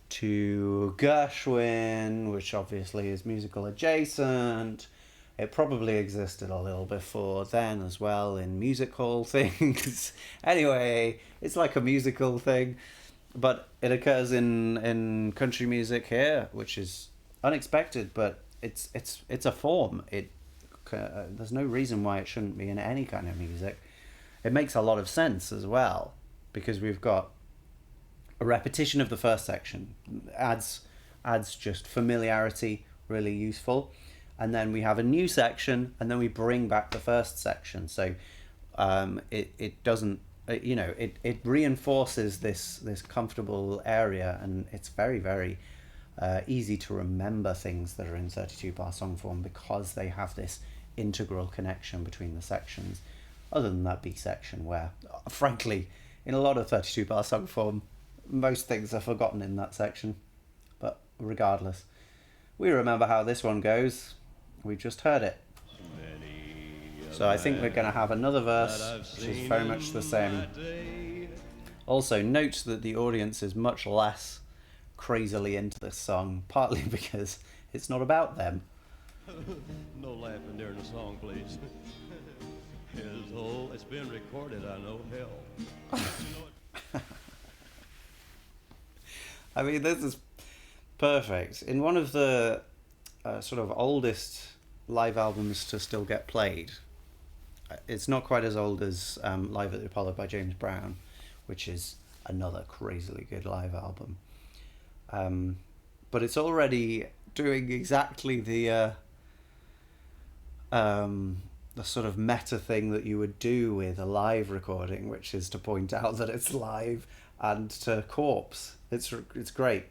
to Gershwin, which obviously is musical adjacent. It probably existed a little before then as well in music hall things. Anyway, it's like a musical thing, but it occurs in country music here, which is unexpected, but it's a form. There's no reason why it shouldn't be in any kind of music. It makes a lot of sense as well, because we've got a repetition of the first section, adds just familiarity, really useful. And then we have a new section, and then we bring back the first section. So it doesn't, it reinforces this comfortable area, and it's very, very easy to remember things that are in 32 bar song form because they have this integral connection between the sections. Other than that B section, where frankly in a lot of 32 bar song form most things are forgotten in that section, but regardless, we remember how this one goes. We just heard it. So I think we're going to have another verse which is very much the same. Also note that the audience is much less crazily into this song, partly because it's not about them. No laughing during the song, please. It's been recorded, I know, hell. I mean, this is perfect. In one of the sort of oldest live albums to still get played, it's not quite as old as Live at the Apollo by James Brown, which is another crazily good live album. But it's already doing exactly the sort of meta thing that you would do with a live recording, which is to point out that it's live and to corpse. It's great.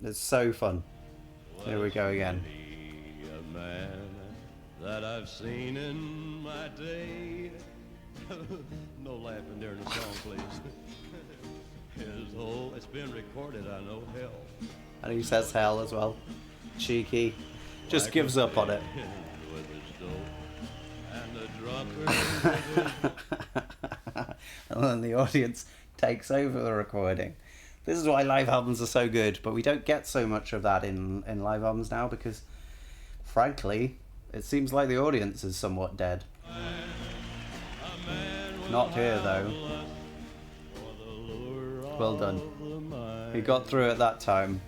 It's so fun. Here we go again. A man that I've seen in my day. No laughing during the song, please. It's been recorded, I know, hell. And he says hell as well. Cheeky. Just gives up on it. And then the audience takes over the recording. This is why live albums are so good, but we don't get so much of that in live albums now because, frankly, it seems like the audience is somewhat dead. Not here, though. Well done. He got through it that time.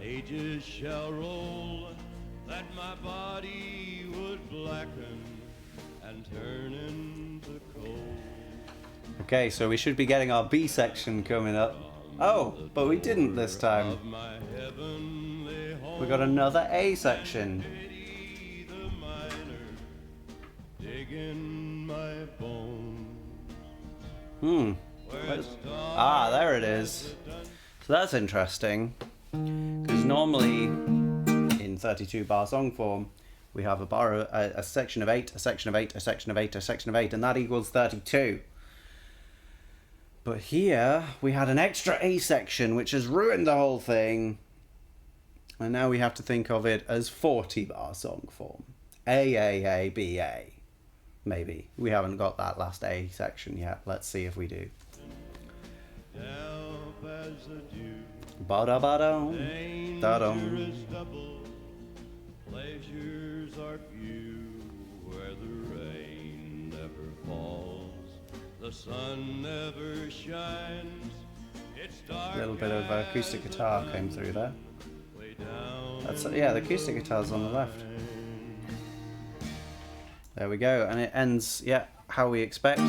Ages shall roll, that my body would blacken and turn into coal. Okay, so we should be getting our B section coming up. Oh, but we didn't this time. We got another A section. Ah, there it is. So that's interesting. Because normally in 32 bar song form we have a section of 8, a section of 8, a section of 8, a section of 8, and that equals 32. But here we had an extra A section which has ruined the whole thing, And now we have to think of it as 40-bar song form. A, A, A, B, A. Maybe. We haven't got that last A section yet. Let's see if we do. Help as a dew, Ba-da-ba-dum. Da-dum. dangerous double, pleasures are few, where the rain never falls, the sun never shines, it's dark. A little bit of acoustic guitar came through there. Way down That's yeah, the acoustic guitar's on the left. There we go, and it ends, yeah, how we expect,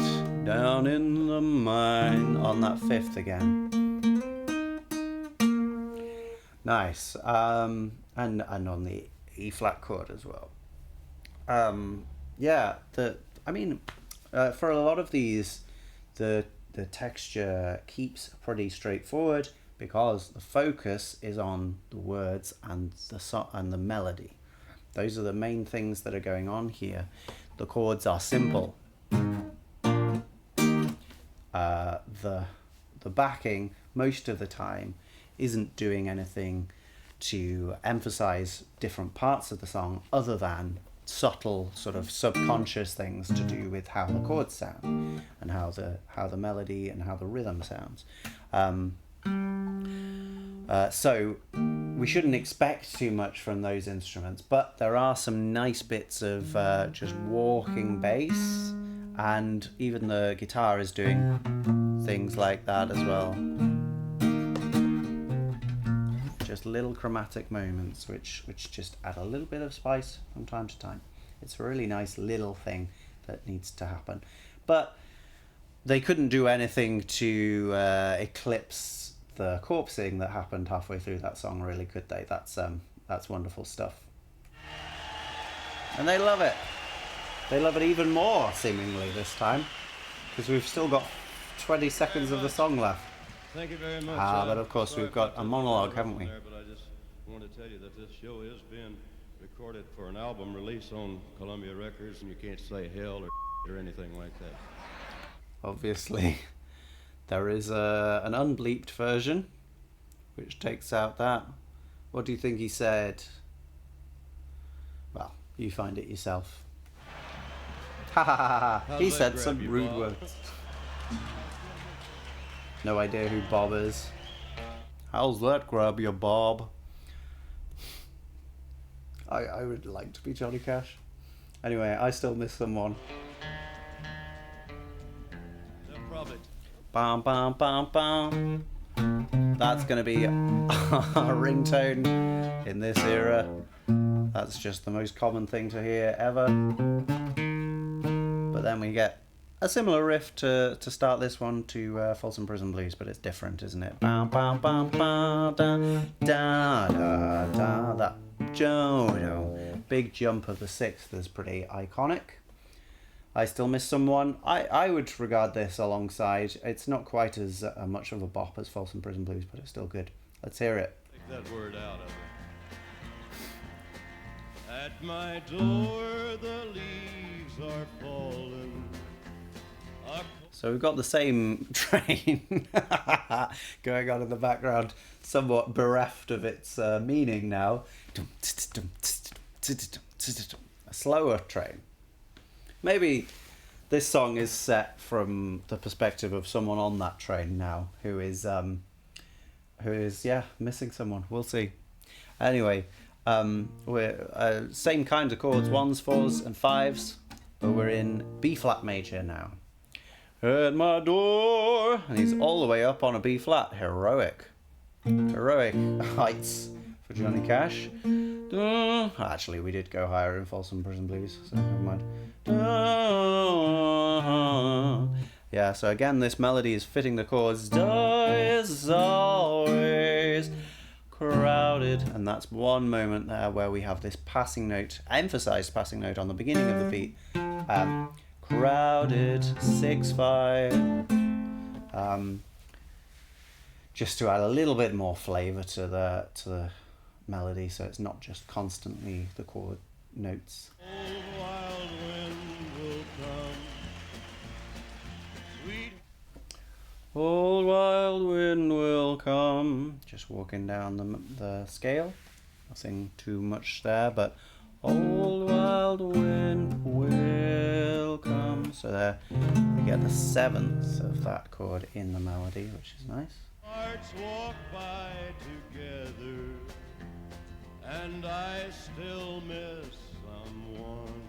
down in the mine, on that fifth again. Nice, and on the E flat chord as well. Yeah, for a lot of these, the texture keeps pretty straightforward because the focus is on the words and the melody. Those are the main things that are going on here. The chords are simple. The backing, most of the time, isn't doing anything to emphasize different parts of the song other than subtle sort of subconscious things to do with how the chords sound and how the melody and how the rhythm sounds. So we shouldn't expect too much from those instruments, but there are some nice bits of just walking bass, and even the guitar is doing things like that as well. Just little chromatic moments which just add a little bit of spice from time to time. It's a really nice little thing that needs to happen. But they couldn't do anything to eclipse the corpsing that happened halfway through that song, really, could they? That's wonderful stuff. And they love it. They love it even more, seemingly, this time, because we've still got 20 seconds of the song left. Thank you very much. But of course we've got a monologue, haven't we? There, but I just wanted to tell you that this show is being recorded for an album release on Columbia Records, and you can't say hell or anything like that. Obviously, there is an unbleeped version, which takes out that. What do you think he said? Well, you find it yourself. Ha ha ha ha! He said some rude words. No idea who Bob is. How's that grab you, Bob? I would like to be Johnny Cash. Anyway, I still miss someone. Bam, bam, bam, bam. That's going to be our ringtone in this era. That's just the most common thing to hear ever. But then we get a similar riff to start this one to Folsom Prison Blues, but it's different, isn't it? Bam, bam, bam, bam, da, da, da, da. That big jump of the sixth is pretty iconic. I Still Miss Someone. I would regard this alongside. It's not quite as much of a bop as Folsom Prison Blues, but it's still good. Let's hear it. Take that word out of it. At my door the leaves are falling. So we've got the same train going on in the background, somewhat bereft of its meaning now. A slower train. Maybe this song is set from the perspective of someone on that train now who is missing someone. We'll see. Anyway, we're same kinds of chords, 1s, 4s and 5s, but we're in B flat major now. At my door, and he's all the way up on a B flat. Heroic heights for Johnny Cash. Actually, we did go higher in Folsom Prison Blues, so never mind. Yeah, so again, this melody is fitting the chords. Is always crowded, and that's one moment there where we have this passing note, emphasized passing note on the beginning of the beat. Crowded 6/5, just to add a little bit more flavour to the melody, so it's not just constantly the chord notes. Old wild wind will come. Sweet. Old wild wind will come. Just walking down the scale. Nothing too much there, but old wild wind will come. So there we get the 7th of that chord in the melody, which is nice. Hearts walk by together, and I still miss someone.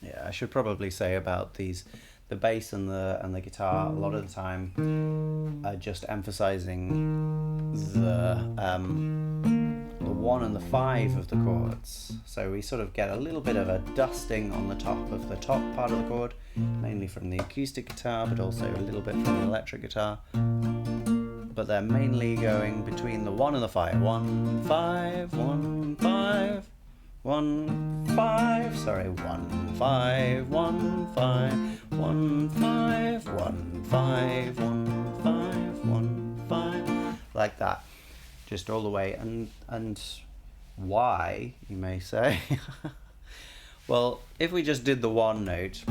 Yeah, I should probably say about these, the bass and the guitar, a lot of the time are just emphasizing the 1 and the 5 of the chords. So we sort of get a little bit of a dusting on the top of the top part of the chord, mainly from the acoustic guitar, but also a little bit from the electric guitar. But they're mainly going between the 1 and the 5. 1, 5, 1, 5, 1, 5. Sorry, 1, 5, 1, 5, 1, 5, 1, 5, 1, 5, 1, 5. Like that. Just all the way. And why, you may say? Well, if we just did the one note,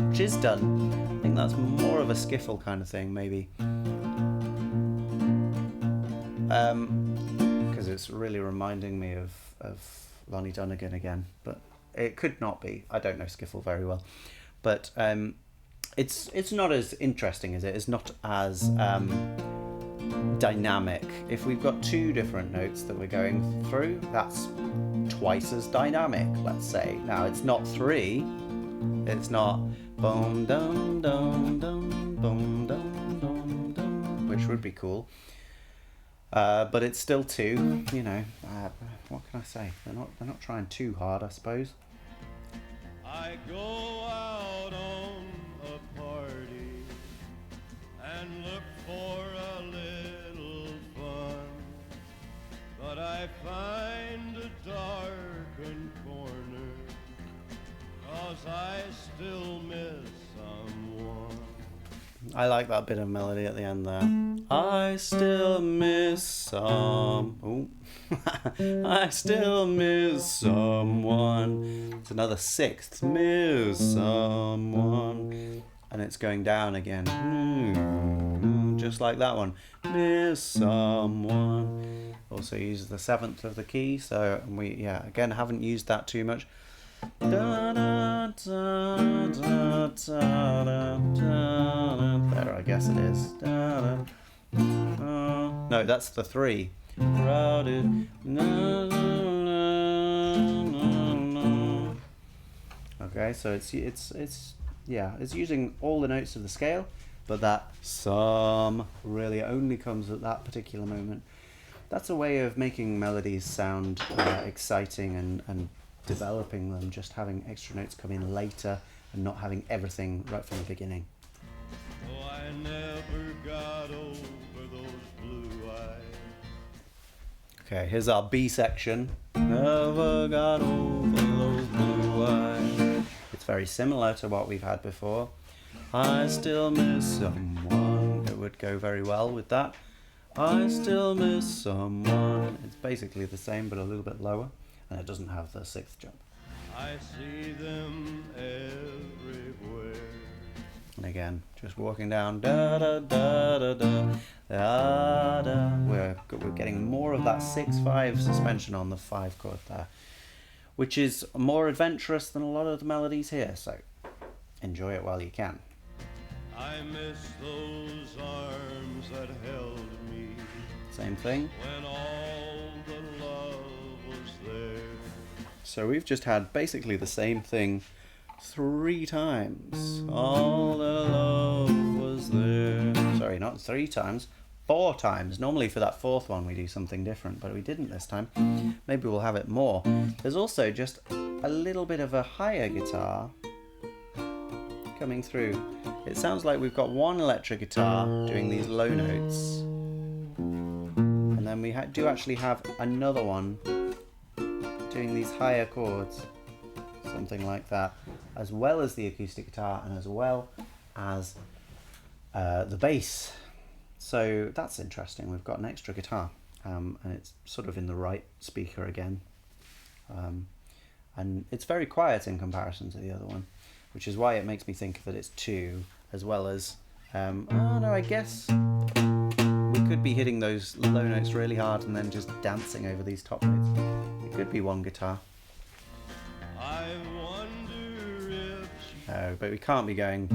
which is done, I think that's more of a skiffle kind of thing, maybe. Because it's really reminding me of Lonnie Donegan again, but it could not be. I don't know skiffle very well, but it's not as interesting as it. It's not as dynamic. If we've got 2 different notes that we're going through, that's twice as dynamic, let's say. Now it's not 3. It's not boom dum dum dum boom dum dum dum, which would be cool. But it's still 2. You know, what can I say? They're not trying too hard, I suppose. I go out on a party and look for a little fun, but I find a darkened corner, 'cause I still miss someone. I like that bit of melody at the end there. I still miss some. I still miss someone. It's another 6th. Miss someone. And it's going down again. Just like that one. Miss someone. Also uses the 7th of the key. So we, again, haven't used that too much. Da, da, da, da, da, da, da. There, I guess it is. Da, da. No, that's the 3. Crowded. Okay, so it's using all the notes of the scale, but that some really only comes at that particular moment. That's a way of making melodies sound exciting and developing them, just having extra notes come in later and not having everything right from the beginning. Oh, I never got over those blue eyes. Okay, here's our B section. Never got over those blue eyes. It's very similar to what we've had before. I still miss someone. It would go very well with that. I still miss someone. It's basically the same but a little bit lower, and it doesn't have the 6th jump. I see them everywhere. And again, just walking down, da da da da da da da. We're getting more of that 6/5 suspension on the 5 chord there, which is more adventurous than a lot of the melodies here. So enjoy it while you can. I miss those arms that held me Same thing. when all the love was there. So we've just had basically the same thing 3 times. All the love was there. Sorry, not 3 times, 4 times. Normally for that 4th one we do something different, but we didn't this time. Maybe we'll have it more. There's also just a little bit of a higher guitar coming through. It sounds like we've got one electric guitar doing these low notes, and then we do actually have another one doing these higher chords, something like that, as well as the acoustic guitar and as well as the bass. So that's interesting. We've got an extra guitar, and it's sort of in the right speaker again, and it's very quiet in comparison to the other one, which is why it makes me think that it's 2, as well as oh no, I guess we He could be hitting those low notes really hard and then just dancing over these top notes. It could be one guitar. I wonder if she... Oh, but we can't be going.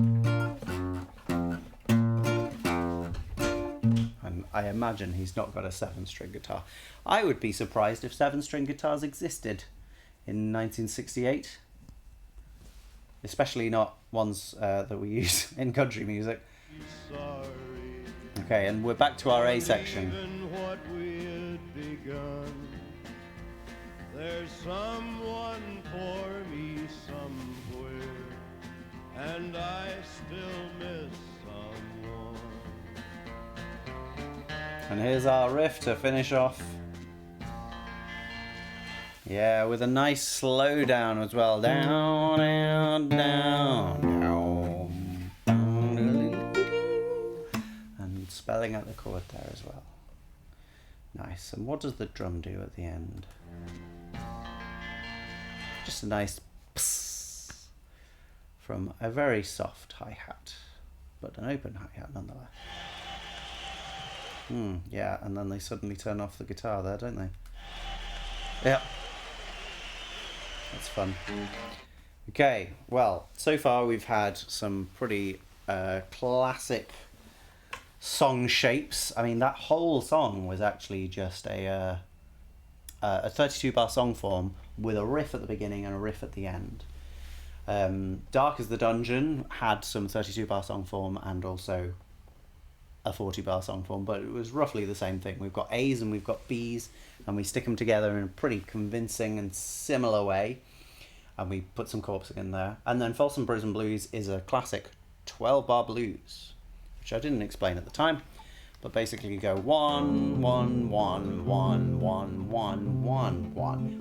And I imagine he's not got a 7-string guitar. I would be surprised if 7-string guitars existed in 1968. Especially not ones that we use in country music. sorry. Okay, and we're back to our A section. Even what we had begun, there's someone for me somewhere, and I still miss someone. And here's our riff to finish off. Yeah, with a nice slow down as well. Down, down, down, down. And spelling out the chord there as well. Nice. And what does the drum do at the end? Just a nice psss from a very soft hi-hat, but an open hi-hat nonetheless. Yeah, and then they suddenly turn off the guitar there, don't they? Yep. That's fun. Okay, well, so far we've had some pretty classic song shapes. I mean, that whole song was actually just a 32-bar song form with a riff at the beginning and a riff at the end. Dark as the Dungeon had some 32-bar song form and also a 40-bar song form, but it was roughly the same thing. We've got A's and we've got B's, and we stick them together in a pretty convincing and similar way, and we put some chords in there. And then Folsom Prison Blues is a classic 12-bar blues, which I didn't explain at the time, but basically you go 1 1 1 1 1 1 1 1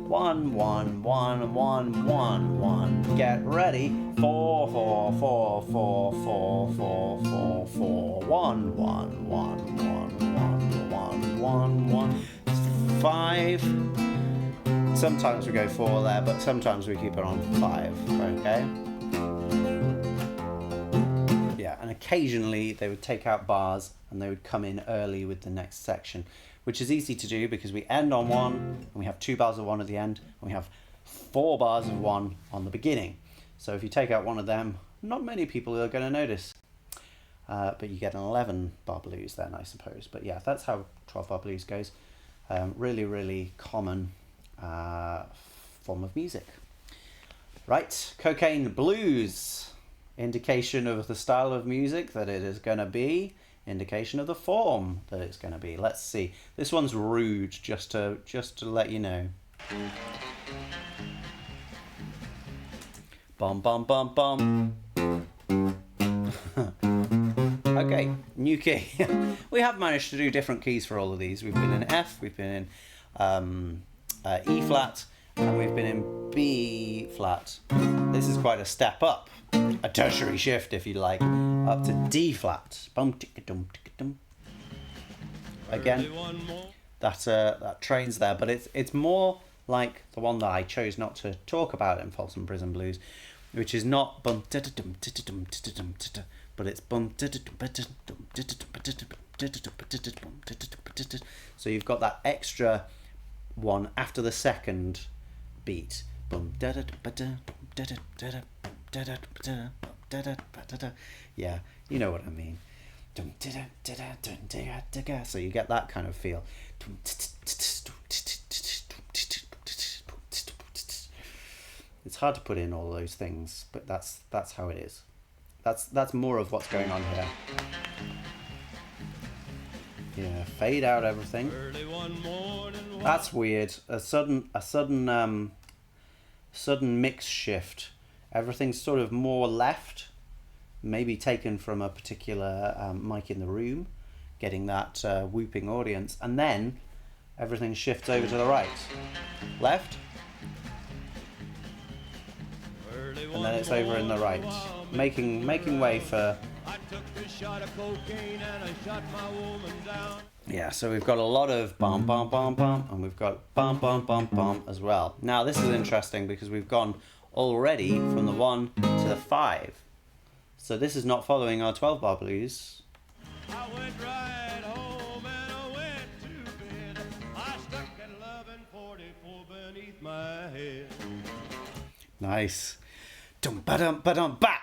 1 1 1 1 1 1. Get ready. 4 4 4 4 4 4 4 4 1 1 1 1 1 1 1 5. Sometimes we go 4 there, but sometimes we keep it on 5. Okay. Yeah, and occasionally they would take out bars and they would come in early with the next section, which is easy to do because we end on 1 and we have 2 bars of 1 at the end and we have 4 bars of 1 on the beginning. So if you take out one of them, not many people are going to notice, but you get an 11-bar blues then, I suppose. But yeah, that's how 12-bar blues goes. Really, really common form of music. Right, Cocaine Blues. Indication of the style of music that it is going to be. Indication of the form that it's going to be. Let's see. This one's rude, just to let you know. Bum bum bum bum. Okay, new key. We have managed to do different keys for all of these. We've been in F, we've been in E flat, and we've been in B flat. This is quite a step up. A tertiary shift, if you like, up to D flat. Bum ticka dum ticka dum. Again, that train's there, but it's more like the one that I chose not to talk about in Folsom Prison Blues, which is not bum da da dum da da dum da da dum da da, but it's bum da da dum da da dum da da dum da da dum da da dum da da dum da da dum da da. So you've got that extra one after the second beat. Bum da da dum da da da da da. Yeah, you know what I mean. So you get that kind of feel. It's hard to put in all those things, but that's how it is. That's more of what's going on here. Yeah, fade out everything. That's weird. A sudden mix shift. Everything's sort of more left, maybe taken from a particular mic in the room, getting that whooping audience, and then everything shifts over to the right. Left, and then it's over in the right, making way for... Yeah, so we've got a lot of bum bum bum bum, and we've got bum bum bum bum as well. Now this is interesting because we've gone already from the 1 to the 5. So this is not following our 12-bar blues. I went right home Nice. Dum ba dum ba dum ba.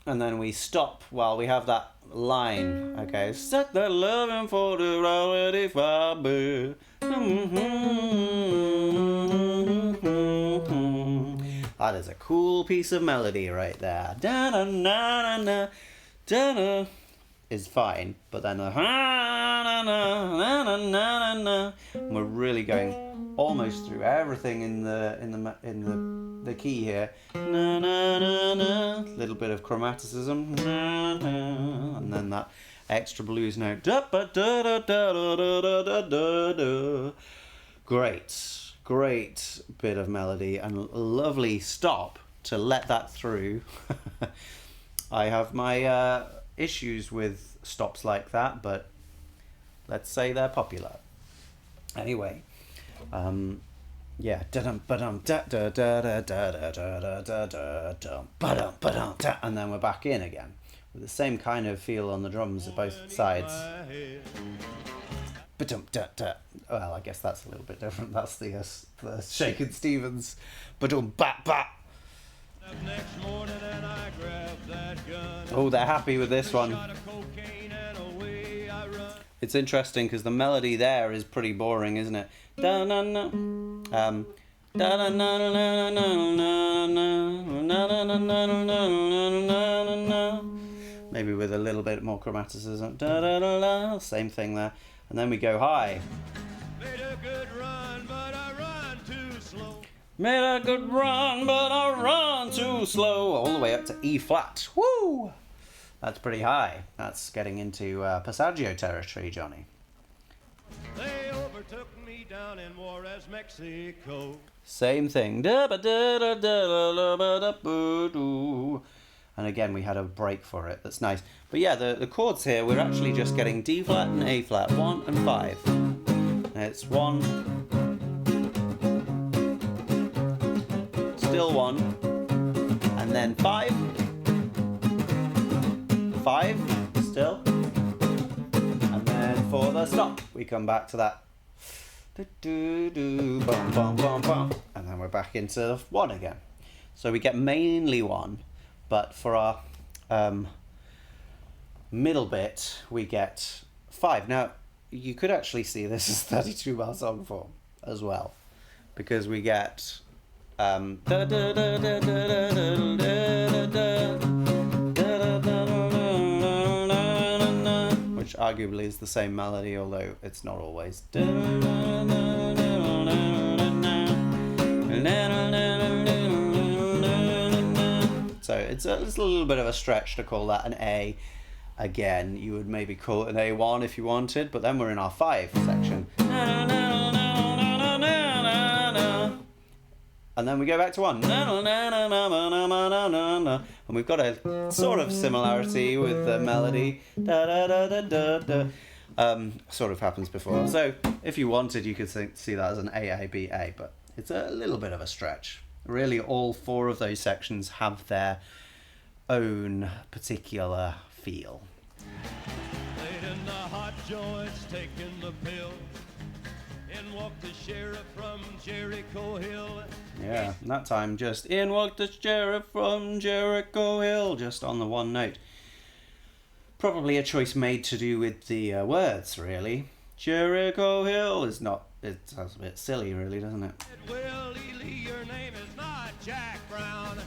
And then we stop while we have that line. Okay. Set the loving for the already fiber. That is a cool piece of melody right there. Da na na na da na is fine, but then the na na na na na na. We're really going almost through everything in the key here. Na na na na. Little bit of chromaticism. Na, na, and then that extra blues note. Da ba da da da da da da da da. Great bit of melody and a lovely stop to let that through. I have my issues with stops like that, but let's say they're popular. Anyway, yeah, da-dum ba-dum da da da da da da da da da da ba-dum ba-dum da, and then we're back in again with the same kind of feel on the drums at both sides. Ba-dum da da. Well, I guess that's a little bit different. That's the Shakin' Stevens. Ba-dum ba ba. Oh, they're happy with this one. It's interesting because the melody there is pretty boring, isn't it? Da na na. Da na na na na na na na na. Maybe with a little bit more chromaticism. Da da da da. Same thing there. And then we go high. Made a good run, but I run too slow. Made a good run, but I run too slow. All the way up to E flat. Woo! That's pretty high. That's getting into Passaggio territory, Johnny. They overtook me down in Juarez, Mexico. Same thing. And again, we had a break for it. That's nice. But yeah, the chords here, we're actually just getting D flat and A flat, 1 and 5. And it's 1, still 1, and then 5, 5, still, and then for the stop, we come back to that. Bum, bum, bum, bum. And then we're back into 1 again. So we get mainly 1. But for our middle bit, we get 5. Now, you could actually see this as 32 bar song form as well, because we get which arguably is the same melody, although it's not always. So it's a little bit of a stretch to call that an A. Again, you would maybe call it an A1 if you wanted, but then we're in our 5 section. And then we go back to 1. And we've got a sort of similarity with the melody. Sort of happens before. So if you wanted, you could see that as an A, B, A, but it's a little bit of a stretch. Really, all 4 of those sections have their own particular feel. Laid in the hot joints, taking the pill. In walked the sheriff from Jericho Hill. Yeah, and that time just in walked the sheriff from Jericho Hill, just on the 1 note. Probably a choice made to do with the words, really. Jericho Hill is not. It sounds a bit silly, really, doesn't it? Willie Lee, your name is not Jack Brown.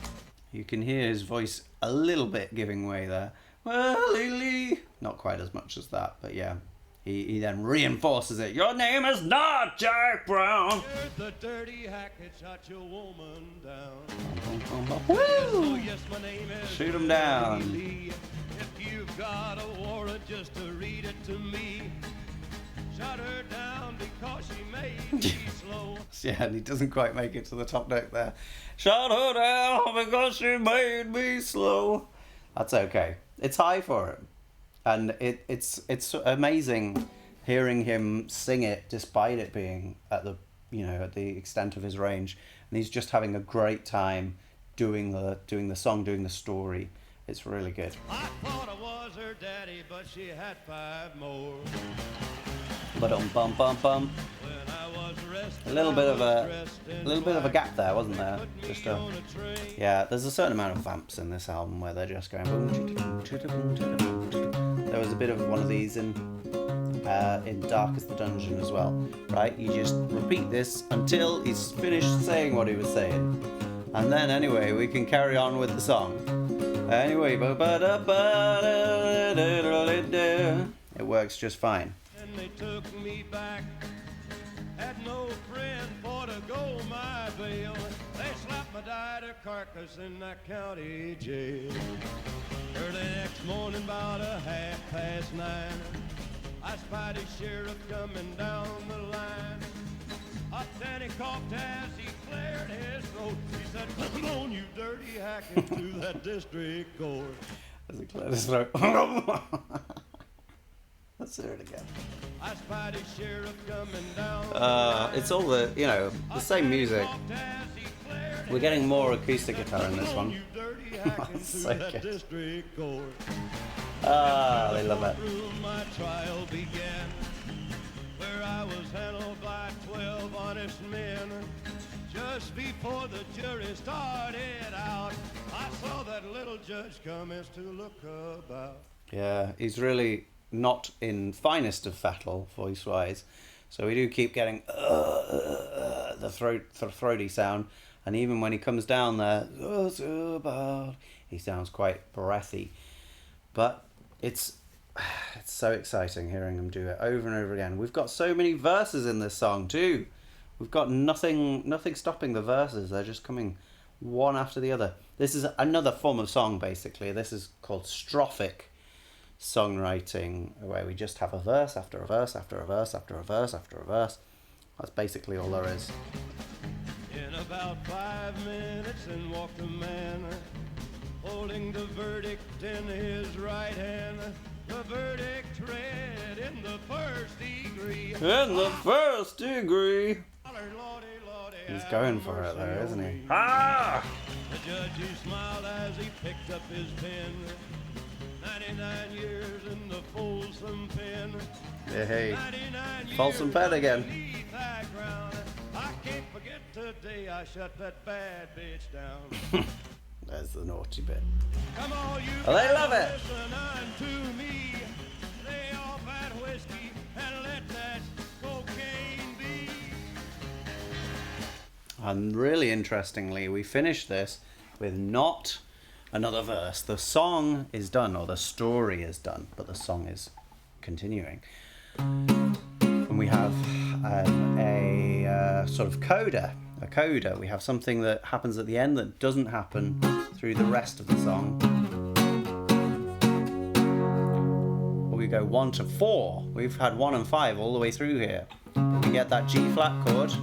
You can hear his voice a little bit giving way there. Willie Lee. Not quite as much as that, but yeah. He then reinforces it. Your name is not Jack Brown. You're the dirty hack that shot your woman down. Woo! Oh, yes, my name is Shoot him down. Lee. If you've got a warrant just to read it to me. Shut her down because she made me slow. Yeah, and he doesn't quite make it to the top note there. Shut her down because she made me slow. That's okay. It's high for him. And it's amazing hearing him sing it despite it being at the extent of his range. And he's just having a great time doing the song, doing the story. It's really good. I thought I was her daddy, but she had 5 more. Bum bum bum bum. When I was a little bit of a gap there, wasn't there? Yeah. There's a certain amount of vamps in this album where they're just going. There was a bit of one of these in Darkest the Dungeon as well, right? You just repeat this until he's finished saying what he was saying, and then anyway we can carry on with the song. Anyway, it works just fine. And they took me back. Had no friend for to go my bail. They slapped my died carcass in that county jail. Early next morning, about 9:30, I spied a sheriff coming down the line. Up then he coughed as he cleared his throat. He said, "Come on, you dirty hack, into that district court." As he cleared his throat. Let's hear it again. I spied a sheriff coming down. It's all the same music. We're getting more acoustic guitar in this one. That's so good. They love it. My trial began, where I was handled by 12 honest men. Just before the jury started out, I saw that little judge come as to look about. Yeah, he's really not in finest of fettle voice-wise, so we do keep getting the throaty sound, and even when he comes down there, he sounds quite breathy. But it's so exciting hearing him do it over and over again. We've got so many verses in this song too. We've got nothing stopping the verses. They're just coming one after the other. This is another form of song, basically. This is called strophic songwriting, where we just have a verse after a verse after a verse after a verse after a verse. That's basically all there is. In about 5 minutes, in walked a man, holding the verdict in his right hand. The verdict read in the first degree. In the first degree. Lordy, He's going for it though, isn't he? Ah! The judge, he smiled as he picked up his pen. 99 years in the Folsom pen. Yeah, hey. Folsom pen again. I can't forget the day I shut that bad bitch down. There's the naughty bit. Come on, you they love it. listen unto me. Lay off that whiskey and let that cocaine be. And really interestingly, we finish this with not another verse. The song is done, or the story is done, but the song is continuing. And we have a sort of coda. A coda. We have something that happens at the end that doesn't happen through the rest of the song. We go 1 to 4. We've had 1 and 5 all the way through here. We get that G flat chord.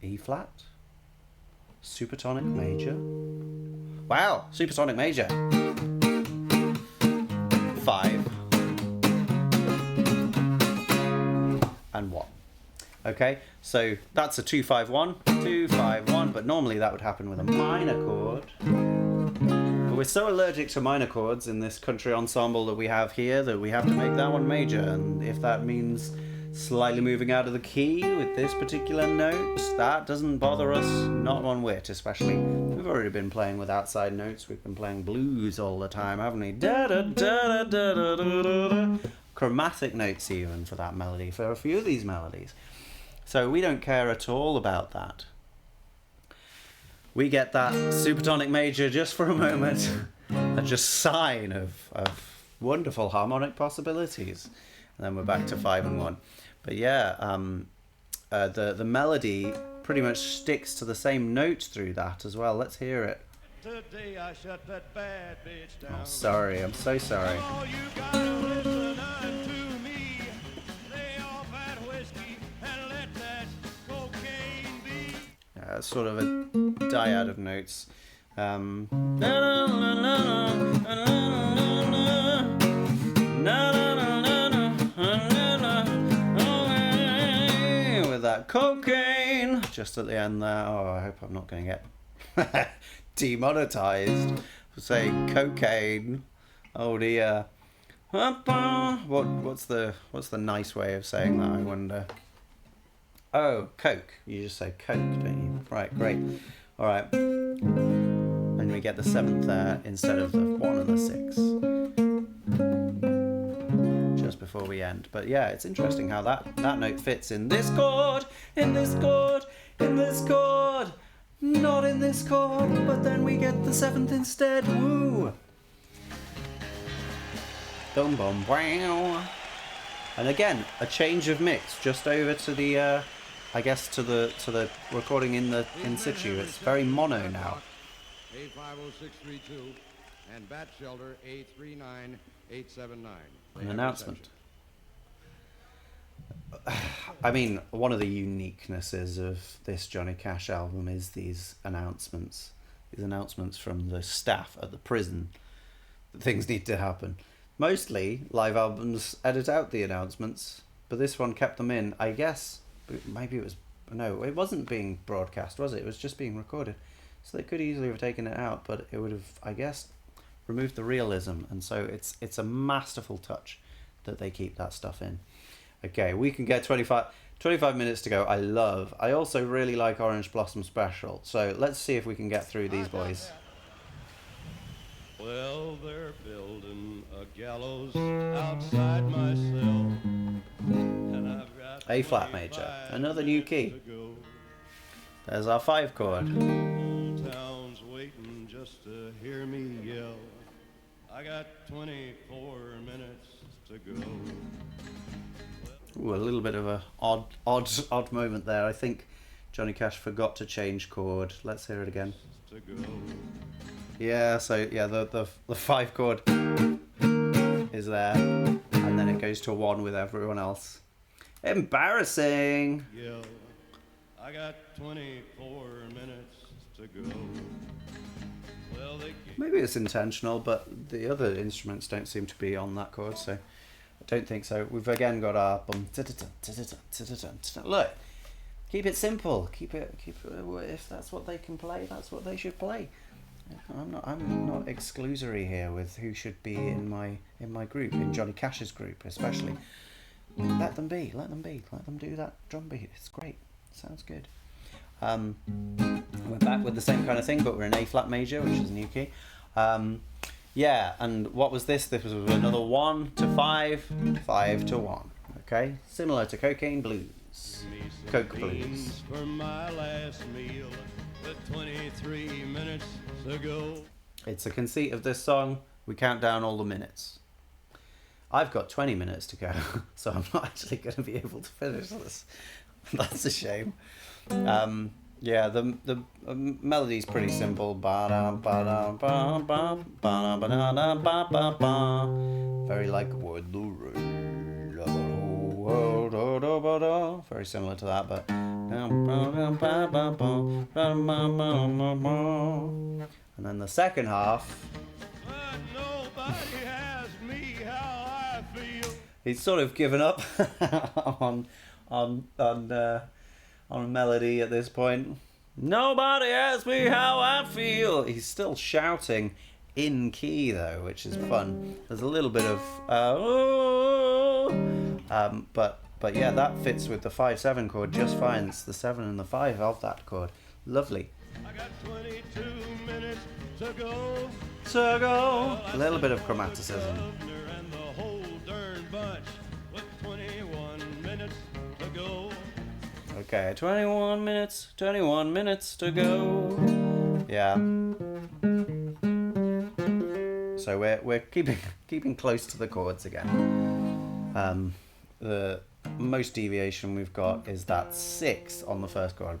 E flat, supertonic major. Wow, supertonic major. 5 and 1. Okay, so that's a 2-5-1, 2-5-1, but normally that would happen with a minor chord. But we're so allergic to minor chords in this country ensemble that we have here that we have to make that one major, and if that means slightly moving out of the key with this particular note, that doesn't bother us, not one whit, especially we've already been playing with outside notes. We've been playing blues all the time, haven't we? Da da da da da da da da. Chromatic notes even for that melody, for a few of these melodies. So we don't care at all about that. We get that supertonic major just for a moment, a just sign of wonderful harmonic possibilities. And then we're back to 5 and 1. But yeah, the melody pretty much sticks to the same note through that as well. Let's hear it. Today I shut that bad bitch down. Oh, sorry, I'm so sorry. Oh, you gotta listen unto me. Lay off that whiskey and let that cocaine be. It's sort of a dyad of notes. With that cocaine just at the end there. Oh, I hope I'm not going to get demonetized for saying cocaine. Oh dear. What's the nice way of saying that, I wonder? Oh, coke. You just say coke, don't you? Right, great. All right. And we get the 7th there instead of the 1 and the 6. Just before we end. But yeah, it's interesting how that note fits in this chord, in this chord, in this chord, not in this chord, but then we get the 7th instead. Woo! Boom, boom, wow. And again, a change of mix just over to the, I guess to the recording in situ. It's very mono now. A50632 and bat shelter A39879. An announcement. I mean, one of the uniquenesses of this Johnny Cash album is these announcements. These announcements from the staff at the prison that things need to happen. Mostly, live albums edit out the announcements, but this one kept them in. I guess, maybe it was... No, it wasn't being broadcast, was it? It was just being recorded. So they could easily have taken it out, but it would have, I guess, removed the realism. And so it's a masterful touch that they keep that stuff in. Okay, we can get 25 minutes to go. I also really like Orange Blossom Special. So let's see if we can get through these boys. Well, they're building a gallows outside my cell, and I've got A flat major, another new key. There's our 5 chord. Town's waiting just to hear me yell. I got 24 minutes to go. Ooh, a little bit of a odd moment there. I think Johnny Cash forgot to change chord. Let's hear it again. To go. Yeah, so yeah, the 5 chord is there, and then it goes to 1 with everyone else. Embarrassing. Yell. I got 24 minutes to go. Well, maybe it's intentional, but the other instruments don't seem to be on that chord, so I don't think so. We've again got our bum. Look, keep it simple. Keep it. If that's what they can play, that's what they should play. I'm not exclusory here with who should be in my group, in Johnny Cash's group especially. Let them be. Let them do that drum beat. It's great. Sounds good. We're back with the same kind of thing, but we're in A flat major, which is a new key. Yeah, and what was this? This was another 1 to 5, 5 to 1. Okay, similar to Cocaine Blues, Coke Blues. for my last meal, with 23 minutes to go. It's a conceit of this song. We count down all the minutes. I've got 20 minutes to go, so I'm not actually going to be able to finish this. That's a shame. Yeah, the melody's pretty simple. Very like Would the rain, very similar to that, but and then the second half, But nobody asked me how I feel. he's sort of given up on a melody at this point. Nobody asks me how I feel. He's still shouting in key though, which is fun. There's a little bit of but yeah, that fits with the 5/7 chord just fine. It's the 7 and the 5 of that chord. Lovely. I got 22 minutes to go. A little bit of chromaticism. And the whole darn bunch with 21 minutes to go. Okay, 21 minutes to go. Yeah. So we're keeping close to the chords again. The most deviation we've got is that 6 on the first chord,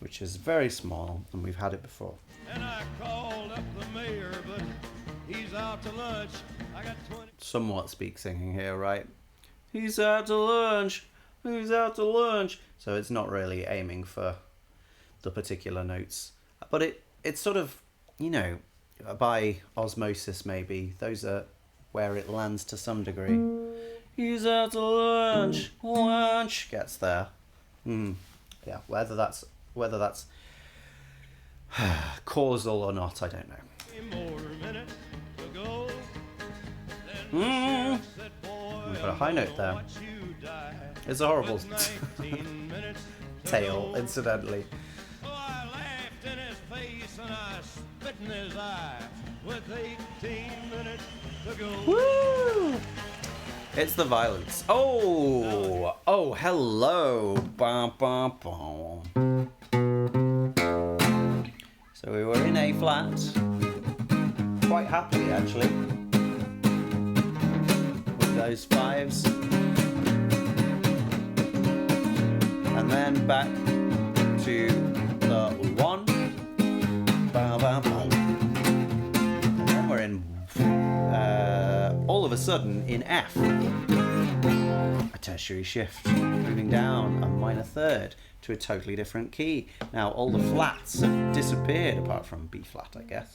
which is very small, and we've had it before. And I called up the mayor, but he's out to lunch. I got 20. Somewhat speak singing here, right? He's out to lunch. So it's not really aiming for the particular notes, but it's sort of, by osmosis maybe. Those are where it lands to some degree. He's out to lunch gets there. Yeah, whether that's whether that's causal or not, I don't know. We've got a high note there. It's a horrible tale, incidentally. I laughed in his face and I spit in his eye with 18 minutes to go. Woo! It's the violence. Oh, hello. Bum, bum, bum. So we were in A flat, quite happily actually, with those fives, and then back to the 1, bum, bum, bum. And then we're in all of a sudden in F, a tertiary shift, moving down a minor third to a totally different key. Now all the flats have disappeared apart from B flat, I guess.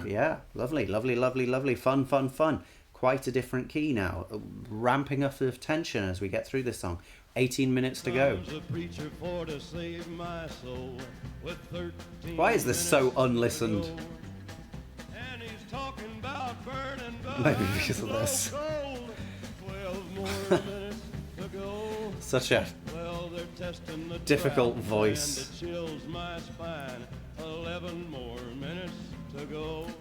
Yeah, lovely, lovely, lovely, lovely, fun, fun, fun. Quite a different key now, ramping up the tension as we get through this song. 18 minutes to go. Why is this so unlistened? Maybe because of this. Such a difficult voice.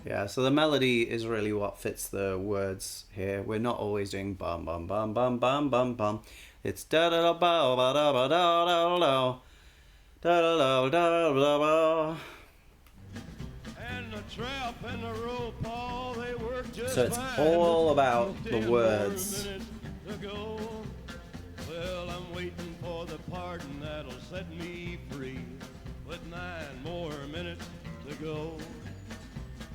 Yeah, so the melody is really what fits the words here. We're not always doing bum bum bum bum bum bum bum. It's da da da ba ba da ba da da da da da da da da. So it's all about the words. Well, I'm waiting for the pardon that'll set me free with 9 more minutes to go.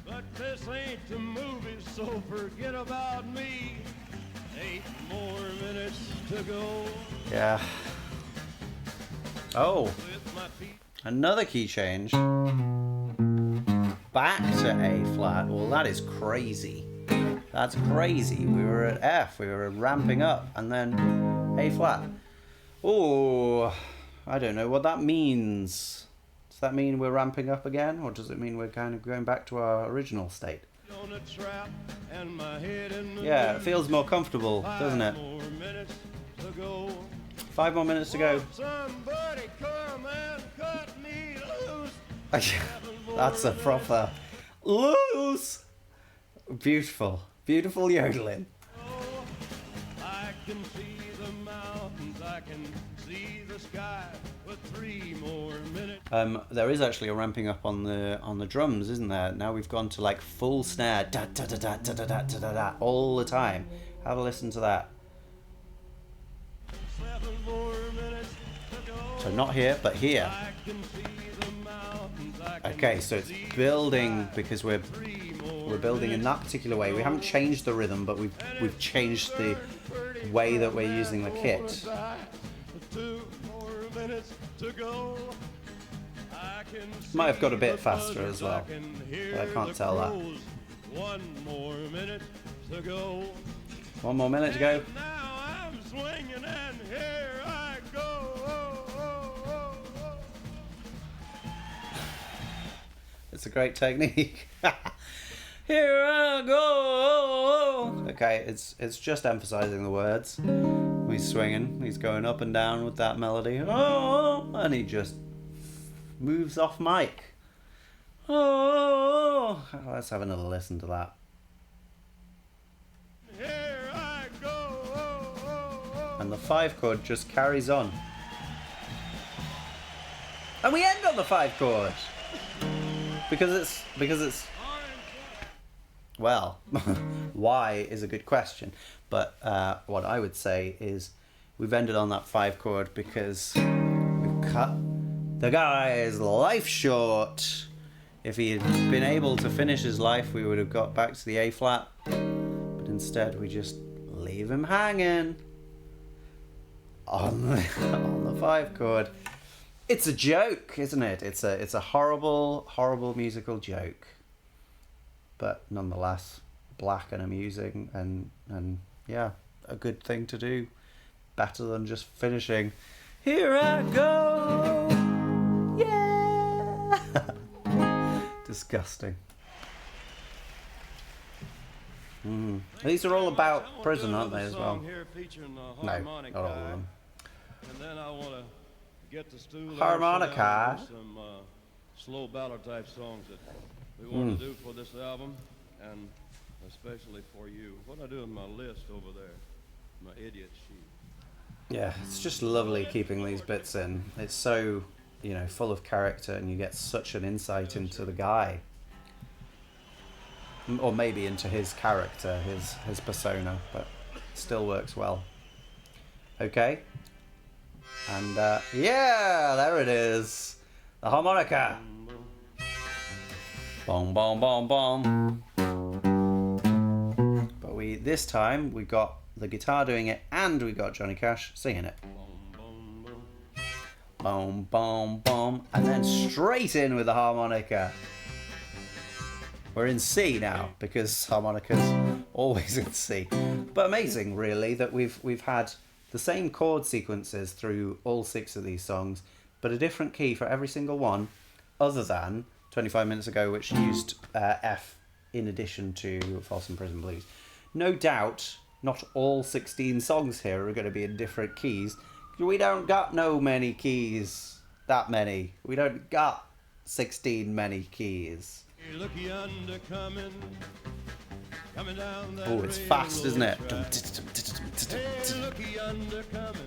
But this ain't the movie, so forget about me. 8 more minutes to go. Yeah. Oh, another key change. Back to A flat. Well, that is crazy. That's crazy. We were at F. We were ramping up, and then A flat. Oh, I don't know what that means. Does that mean we're ramping up again, or does it mean we're kind of going back to our original state? Yeah, it feels more comfortable, doesn't it? 5 more minutes to go. Somebody come and cut me loose. That's a proper loose. Beautiful, beautiful yodeling. Oh, I can see the mountains, I can see the sky with 3 more minutes. There is actually a ramping up on the drums, isn't there? Now we've gone to like full snare, da da da da da da da da da da all the time. Have a listen to that. 7 more minutes to go. So not here, but here. I can see the mountains, I can Okay, so it's building because we're building in that particular way. We haven't changed the rhythm, but we've changed the way that we're using the kit. 2 more minutes to go. I can Might have got a bit see the faster as buzzards, well, I can hear but I can't the tell that. crows. 1 more minute to go. 1 more minute to go. And now I'm swinging and here I go. Oh, oh, oh, oh. It's a great technique. Here I go. Okay, it's just emphasizing the words. He's swinging. He's going up and down with that melody. Oh, and he just moves off mic. Oh, let's have another listen to that. Here I go. Oh, oh, oh. And the 5 chord just carries on. And we end on the 5 chord. Because it's well, why is a good question, but what I would say is we've ended on that 5 chord because we've cut the guy's life short. If he had been able to finish his life, we would have got back to the A flat, but instead we just leave him hanging on the 5 chord. It's a joke, isn't it? It's a horrible, horrible musical joke, but nonetheless black and amusing, and yeah, a good thing to do. Better than just finishing. Here I go. Disgusting. These are all about prison, aren't they, as well? No, not all of them. And then I want to get the stool Harmonica. some slow ballad type songs that we want to do for this album, and especially for you. What I do with my list over there, my idiot sheet. Yeah, it's just lovely keeping these bits in. It's so, you know, full of character, and you get such an insight into the guy. Or maybe into his character, his persona, but still works well. Okay. And, yeah, there it is. The harmonica. Boom, boom, boom, boom. But this time, we got the guitar doing it, and we got Johnny Cash singing it. Boom, boom, boom. And then straight in with the harmonica. We're in C now, because harmonica's always in C. But amazing, really, that we've had the same chord sequences through all 6 of these songs, but a different key for every single one, other than 25 minutes ago, which used F in addition to Folsom Prison Blues. No doubt, not all 16 songs here are going to be in different keys. We don't got no many keys, that many. We don't got 16 many keys. Look yonder coming down that Oh, it's fast, isn't it? Hey, look yonder coming.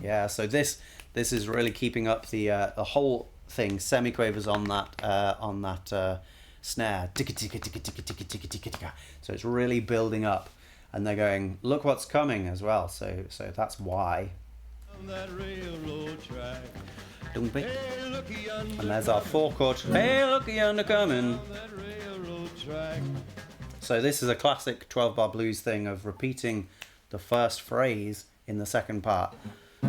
Yeah, so this is really keeping up the whole thing. Semiquavers on that snare. So it's really building up, and they're going, look what's coming as well. So that's why. On that railroad track. Hey, and there's our 4 chord. Hey, look yonder coming. So this is a classic 12-bar blues thing of repeating the first phrase in the second part.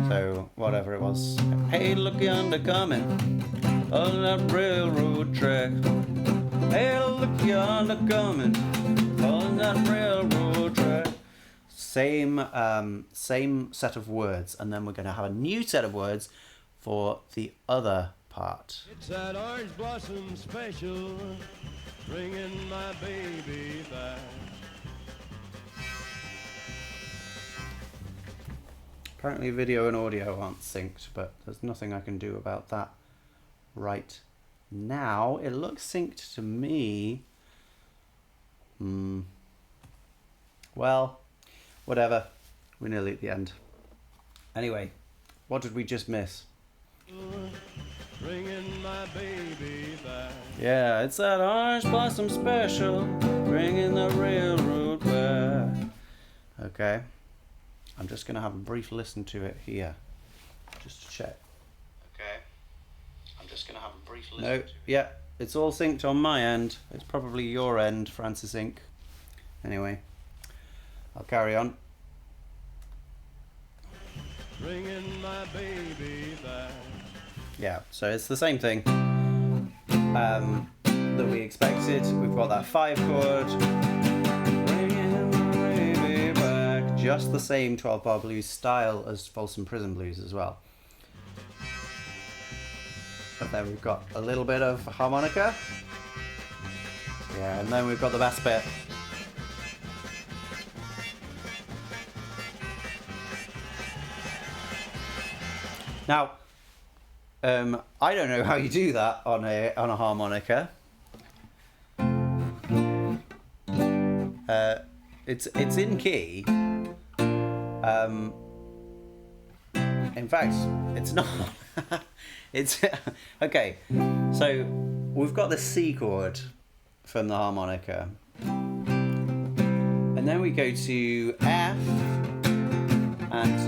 So whatever it was. Hey, look yonder coming on that railroad track. Hey, look yonder coming on that railroad track. Same set of words, and then we're going to have a new set of words for the other part. It's that orange blossom special, bringing my baby back. Apparently video and audio aren't synced, but there's nothing I can do about that right now. It looks synced to me. Well, whatever. We're nearly at the end. Anyway, what did we just miss? Bringing my baby back. Yeah, it's that orange blossom special, bringing the railroad back. Okay, I'm just going to have a brief listen to it here, just to check. Okay, I'm just going to have a brief listen to it. Yeah, it's all synced on my end. It's probably your end, Francis Inc. Anyway, I'll carry on. Bringing my baby back. Yeah, so it's the same thing that we expected. We've got that 5 chord. Bringing my baby back. Just the same 12-bar blues style as Folsom Prison Blues as well. But then we've got a little bit of harmonica. Yeah, and then we've got the bass bit. Now, I don't know how you do that on a harmonica. It's in key. In fact, it's not. It's okay. So we've got the C chord from the harmonica, and then we go to F and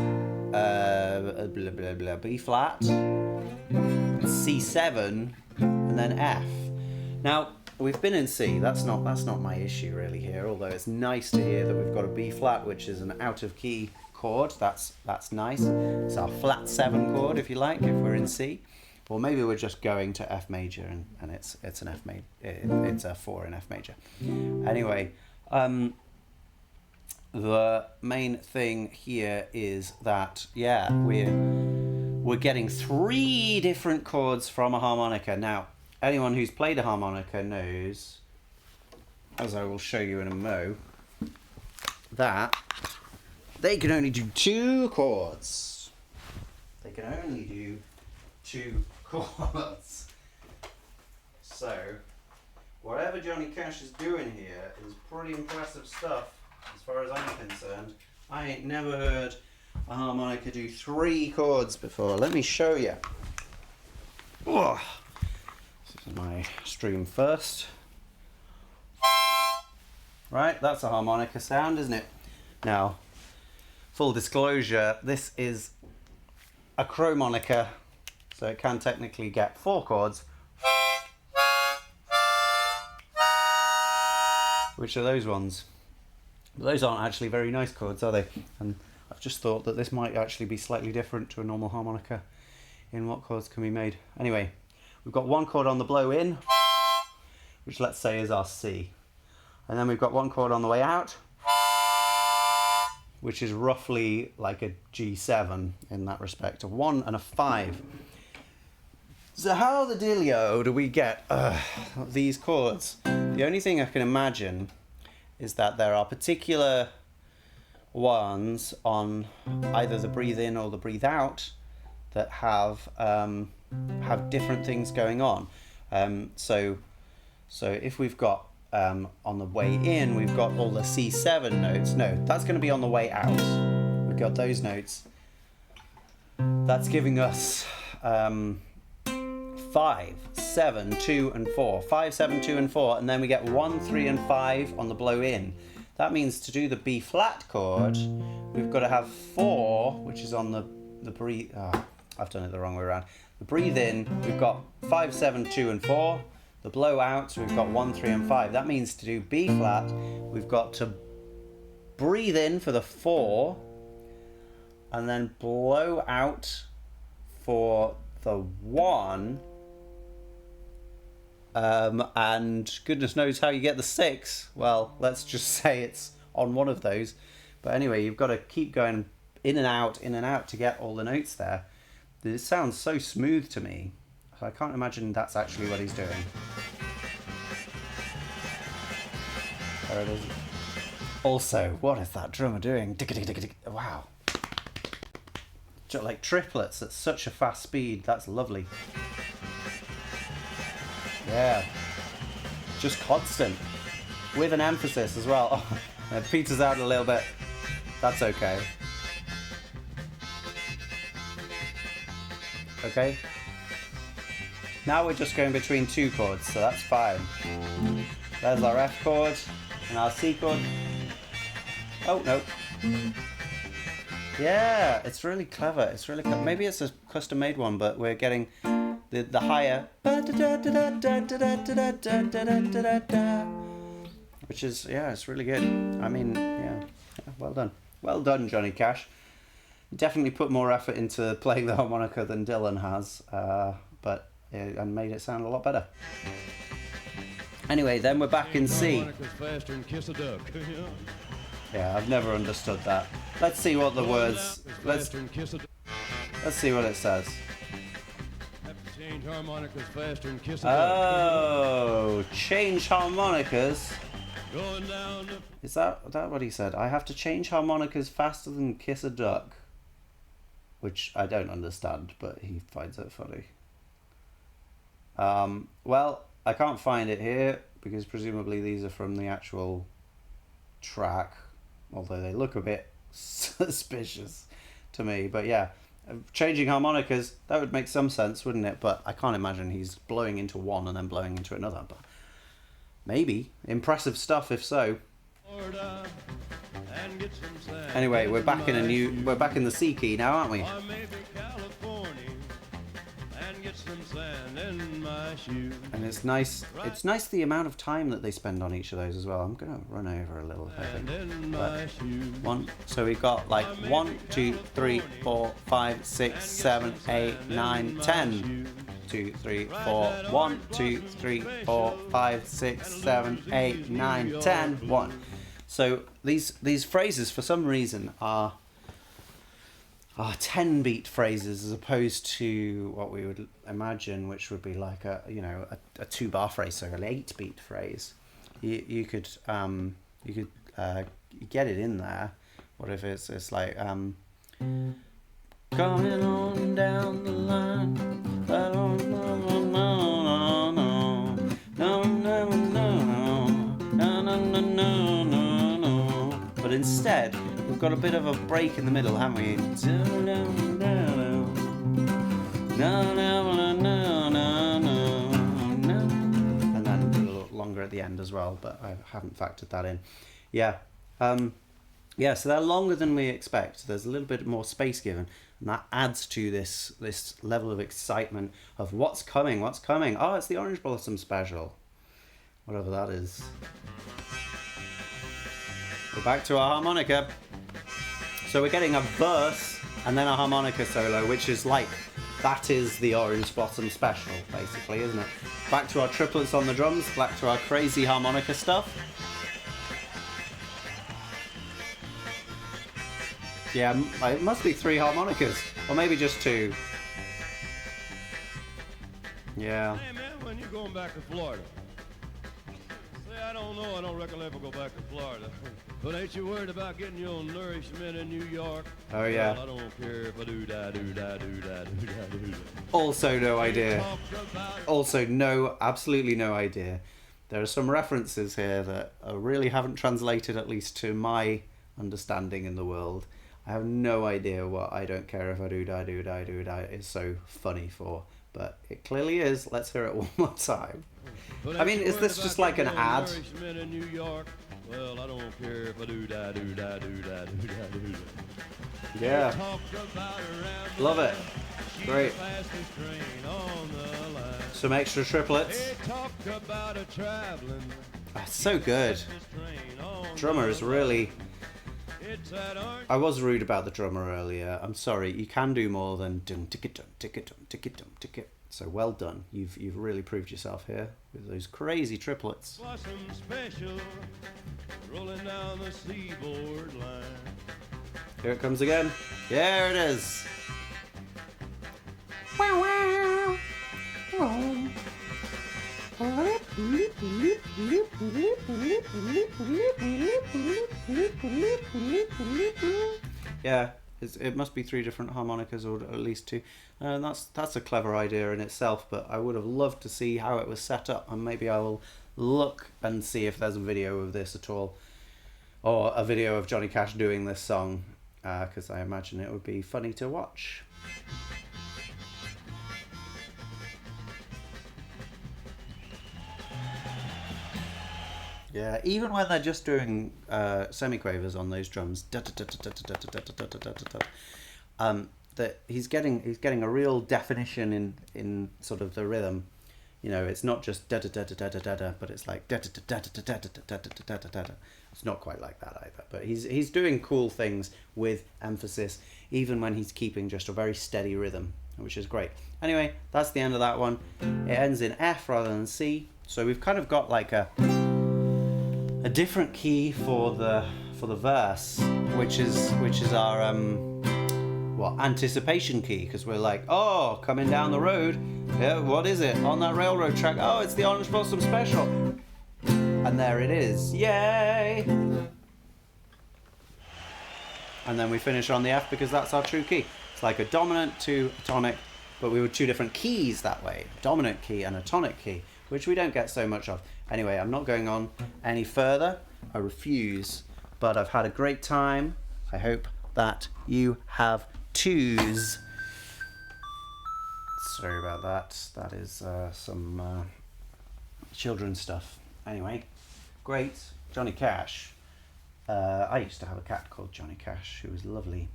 blah blah blah B flat, C7, and then F. Now we've been in C. That's not my issue really here. Although it's nice to hear that we've got a B flat, which is an out of key chord. That's nice. It's our flat 7 chord, if you like, if we're in C. Or maybe we're just going to F major and it's an F major. It's a 4 in F major. Anyway, the main thing here is that we're getting 3 different chords from a harmonica. Now, anyone who's played a harmonica knows, as I will show you in a mo, that they can only do 2 chords. They can only do 2 chords. So, whatever Johnny Cash is doing here is pretty impressive stuff, as far as I'm concerned. I ain't never heard a harmonica do 3 chords before. Let me show you. Oh, this is my stream first. Right, that's a harmonica sound, isn't it? Now, full disclosure, this is a chromonica, so it can technically get 4 chords. Which are those ones? But those aren't actually very nice chords, are they? And I've just thought that this might actually be slightly different to a normal harmonica in what chords can be made. Anyway, we've got 1 chord on the blow in, which let's say is our C. And then we've got 1 chord on the way out, which is roughly like a G7 in that respect, a 1 and a 5. So how the dealio do we get these chords? The only thing I can imagine is that there are particular ones on either the breathe in or the breathe out that have different things going on. So if we've got on the way in, we've got all the C7 notes. No, that's going to be on the way out. We've got those notes. That's giving us 5, 7, 2 and 4. 5, 7, 2 and 4, and then we get 1, 3 and 5 on the blow in. That means to do the B flat chord, we've got to have 4, which is on the breathe. Oh, I've done it the wrong way around. The breathe in, we've got 5, 7, 2 and 4. The blow out, we've got 1, 3 and 5. That means to do B flat, we've got to breathe in for the 4 and then blow out for the 1. And goodness knows how you get the 6. Well, let's just say it's on one of those. But anyway, you've got to keep going in and out to get all the notes there. This sounds so smooth to me. I can't imagine that's actually what he's doing. There it is. Also, what is that drummer doing? Wow. Just like triplets at such a fast speed. That's lovely. Yeah. Just constant. With an emphasis as well. Oh, it peters out a little bit. That's okay. Okay. Now we're just going between 2 chords, so that's fine. There's our F chord and our C chord. Oh, no. Yeah, it's really clever. It's really clever. Maybe it's a custom-made one, but we're getting the higher, which is, yeah, it's really good. I mean, yeah, well done. Well done, Johnny Cash. Definitely put more effort into playing the harmonica than Dylan has, but and made it sound a lot better. Anyway, then we're back in C. Yeah, I've never understood that. Let's see what the words. Let's see what it says. Oh, change harmonicas. Is that what he said? I have to change harmonicas faster than kiss a duck. Which I don't understand, but he finds it funny. Well, I can't find it here because presumably these are from the actual track, although they look a bit suspicious to me. But yeah, changing harmonicas, that would make some sense, wouldn't it? But I can't imagine he's blowing into one and then blowing into another. But maybe. Impressive stuff if so. Anyway, we're back in the C key now, aren't we? And it's nice the amount of time that they spend on each of those as well. I'm gonna run over a little, I think. But so we've got like 1, 2, 3, 4, 5, 6, 7, 8, 9, 10. 2, 3, 4, 1, 2, 3, 4, 5, 6, 7, 8, 9, 10, 1. So these phrases for some reason are 10-beat phrases as opposed to what we would imagine, which would be like a 2-bar phrase, so an 8-beat phrase. You could get it in there. What if it's like coming on down the line, no no no no no no no no no no no. But instead, we've got a bit of a break in the middle, haven't we? And then a little longer at the end as well, but I haven't factored that in. Yeah. So they're longer than we expect. There's a little bit more space given, and that adds to this level of excitement of what's coming. Oh, it's the Orange Blossom special. Whatever that is. We're back to our harmonica. So we're getting a verse and then a harmonica solo, which is like, that is the Orange Blossom special, basically, isn't it? Back to our triplets on the drums, back to our crazy harmonica stuff. Yeah, it must be 3 harmonicas, or maybe just 2. Yeah. Hey man, when you going back to Florida? Say, I don't know, I don't reckon I'll ever go back to Florida. But ain't you worried about getting your nourishment in New York? Oh yeah. Well, I don't care if I do. Also no idea. Also absolutely no idea. There are some references here that I really haven't translated, at least to my understanding in the world. I have no idea what I don't care if I do is so funny for, but it clearly is. Let's hear it one more time. I mean, is this just like an ad? In New York? Well, I don't care if I do. Yeah. Love it. Great. Some extra triplets. That's so good. Drummer is really... I was rude about the drummer earlier. I'm sorry. You can do more than dum ticket dum ticket dum ticket dum ticket. So well done. You've really proved yourself here with those crazy triplets. Special, rolling down the seaboard line. Here it comes again. There it is. Wow, wow. Oh. Yeah, it must be 3 different harmonicas, or at least 2, and that's a clever idea in itself. But I would have loved to see how it was set up, and maybe I will look and see if there's a video of this at all, or a video of Johnny Cash doing this song, because I imagine it would be funny to watch. Yeah, even when they're just doing semiquavers on those drums, that he's getting a real definition in sort of the rhythm. You know, it's not just da da da da da da da, but it's like da da da da da da da da da da. It's not quite like that either, but he's doing cool things with emphasis, even when he's keeping just a very steady rhythm, which is great. Anyway, that's the end of that one. It ends in F rather than C, so we've kind of got like a different key for the verse, which is our anticipation key, because we're like, oh, coming down the road, yeah, what is it on that railroad track? Oh, it's the Orange Blossom special, and there it is, yay! And then we finish on the F because that's our true key. It's like a dominant to a tonic, but we were 2 different keys that way, a dominant key and a tonic key, which we don't get so much of. Anyway, I'm not going on any further. I refuse. But I've had a great time. I hope that you have twos. Sorry about that. That is some children's stuff. Anyway, great. Johnny Cash. I used to have a cat called Johnny Cash who was lovely.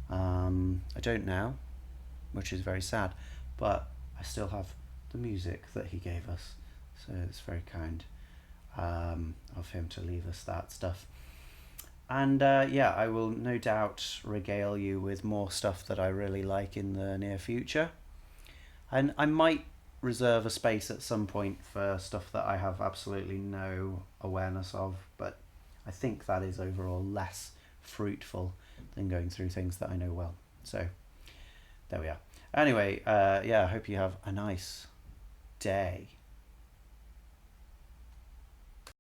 I don't now, which is very sad. But I still have the music that he gave us. So it's very kind of him to leave us that stuff. And I will no doubt regale you with more stuff that I really like in the near future. And I might reserve a space at some point for stuff that I have absolutely no awareness of, but I think that is overall less fruitful than going through things that I know well. So there we are. Anyway, yeah, I hope you have a nice day.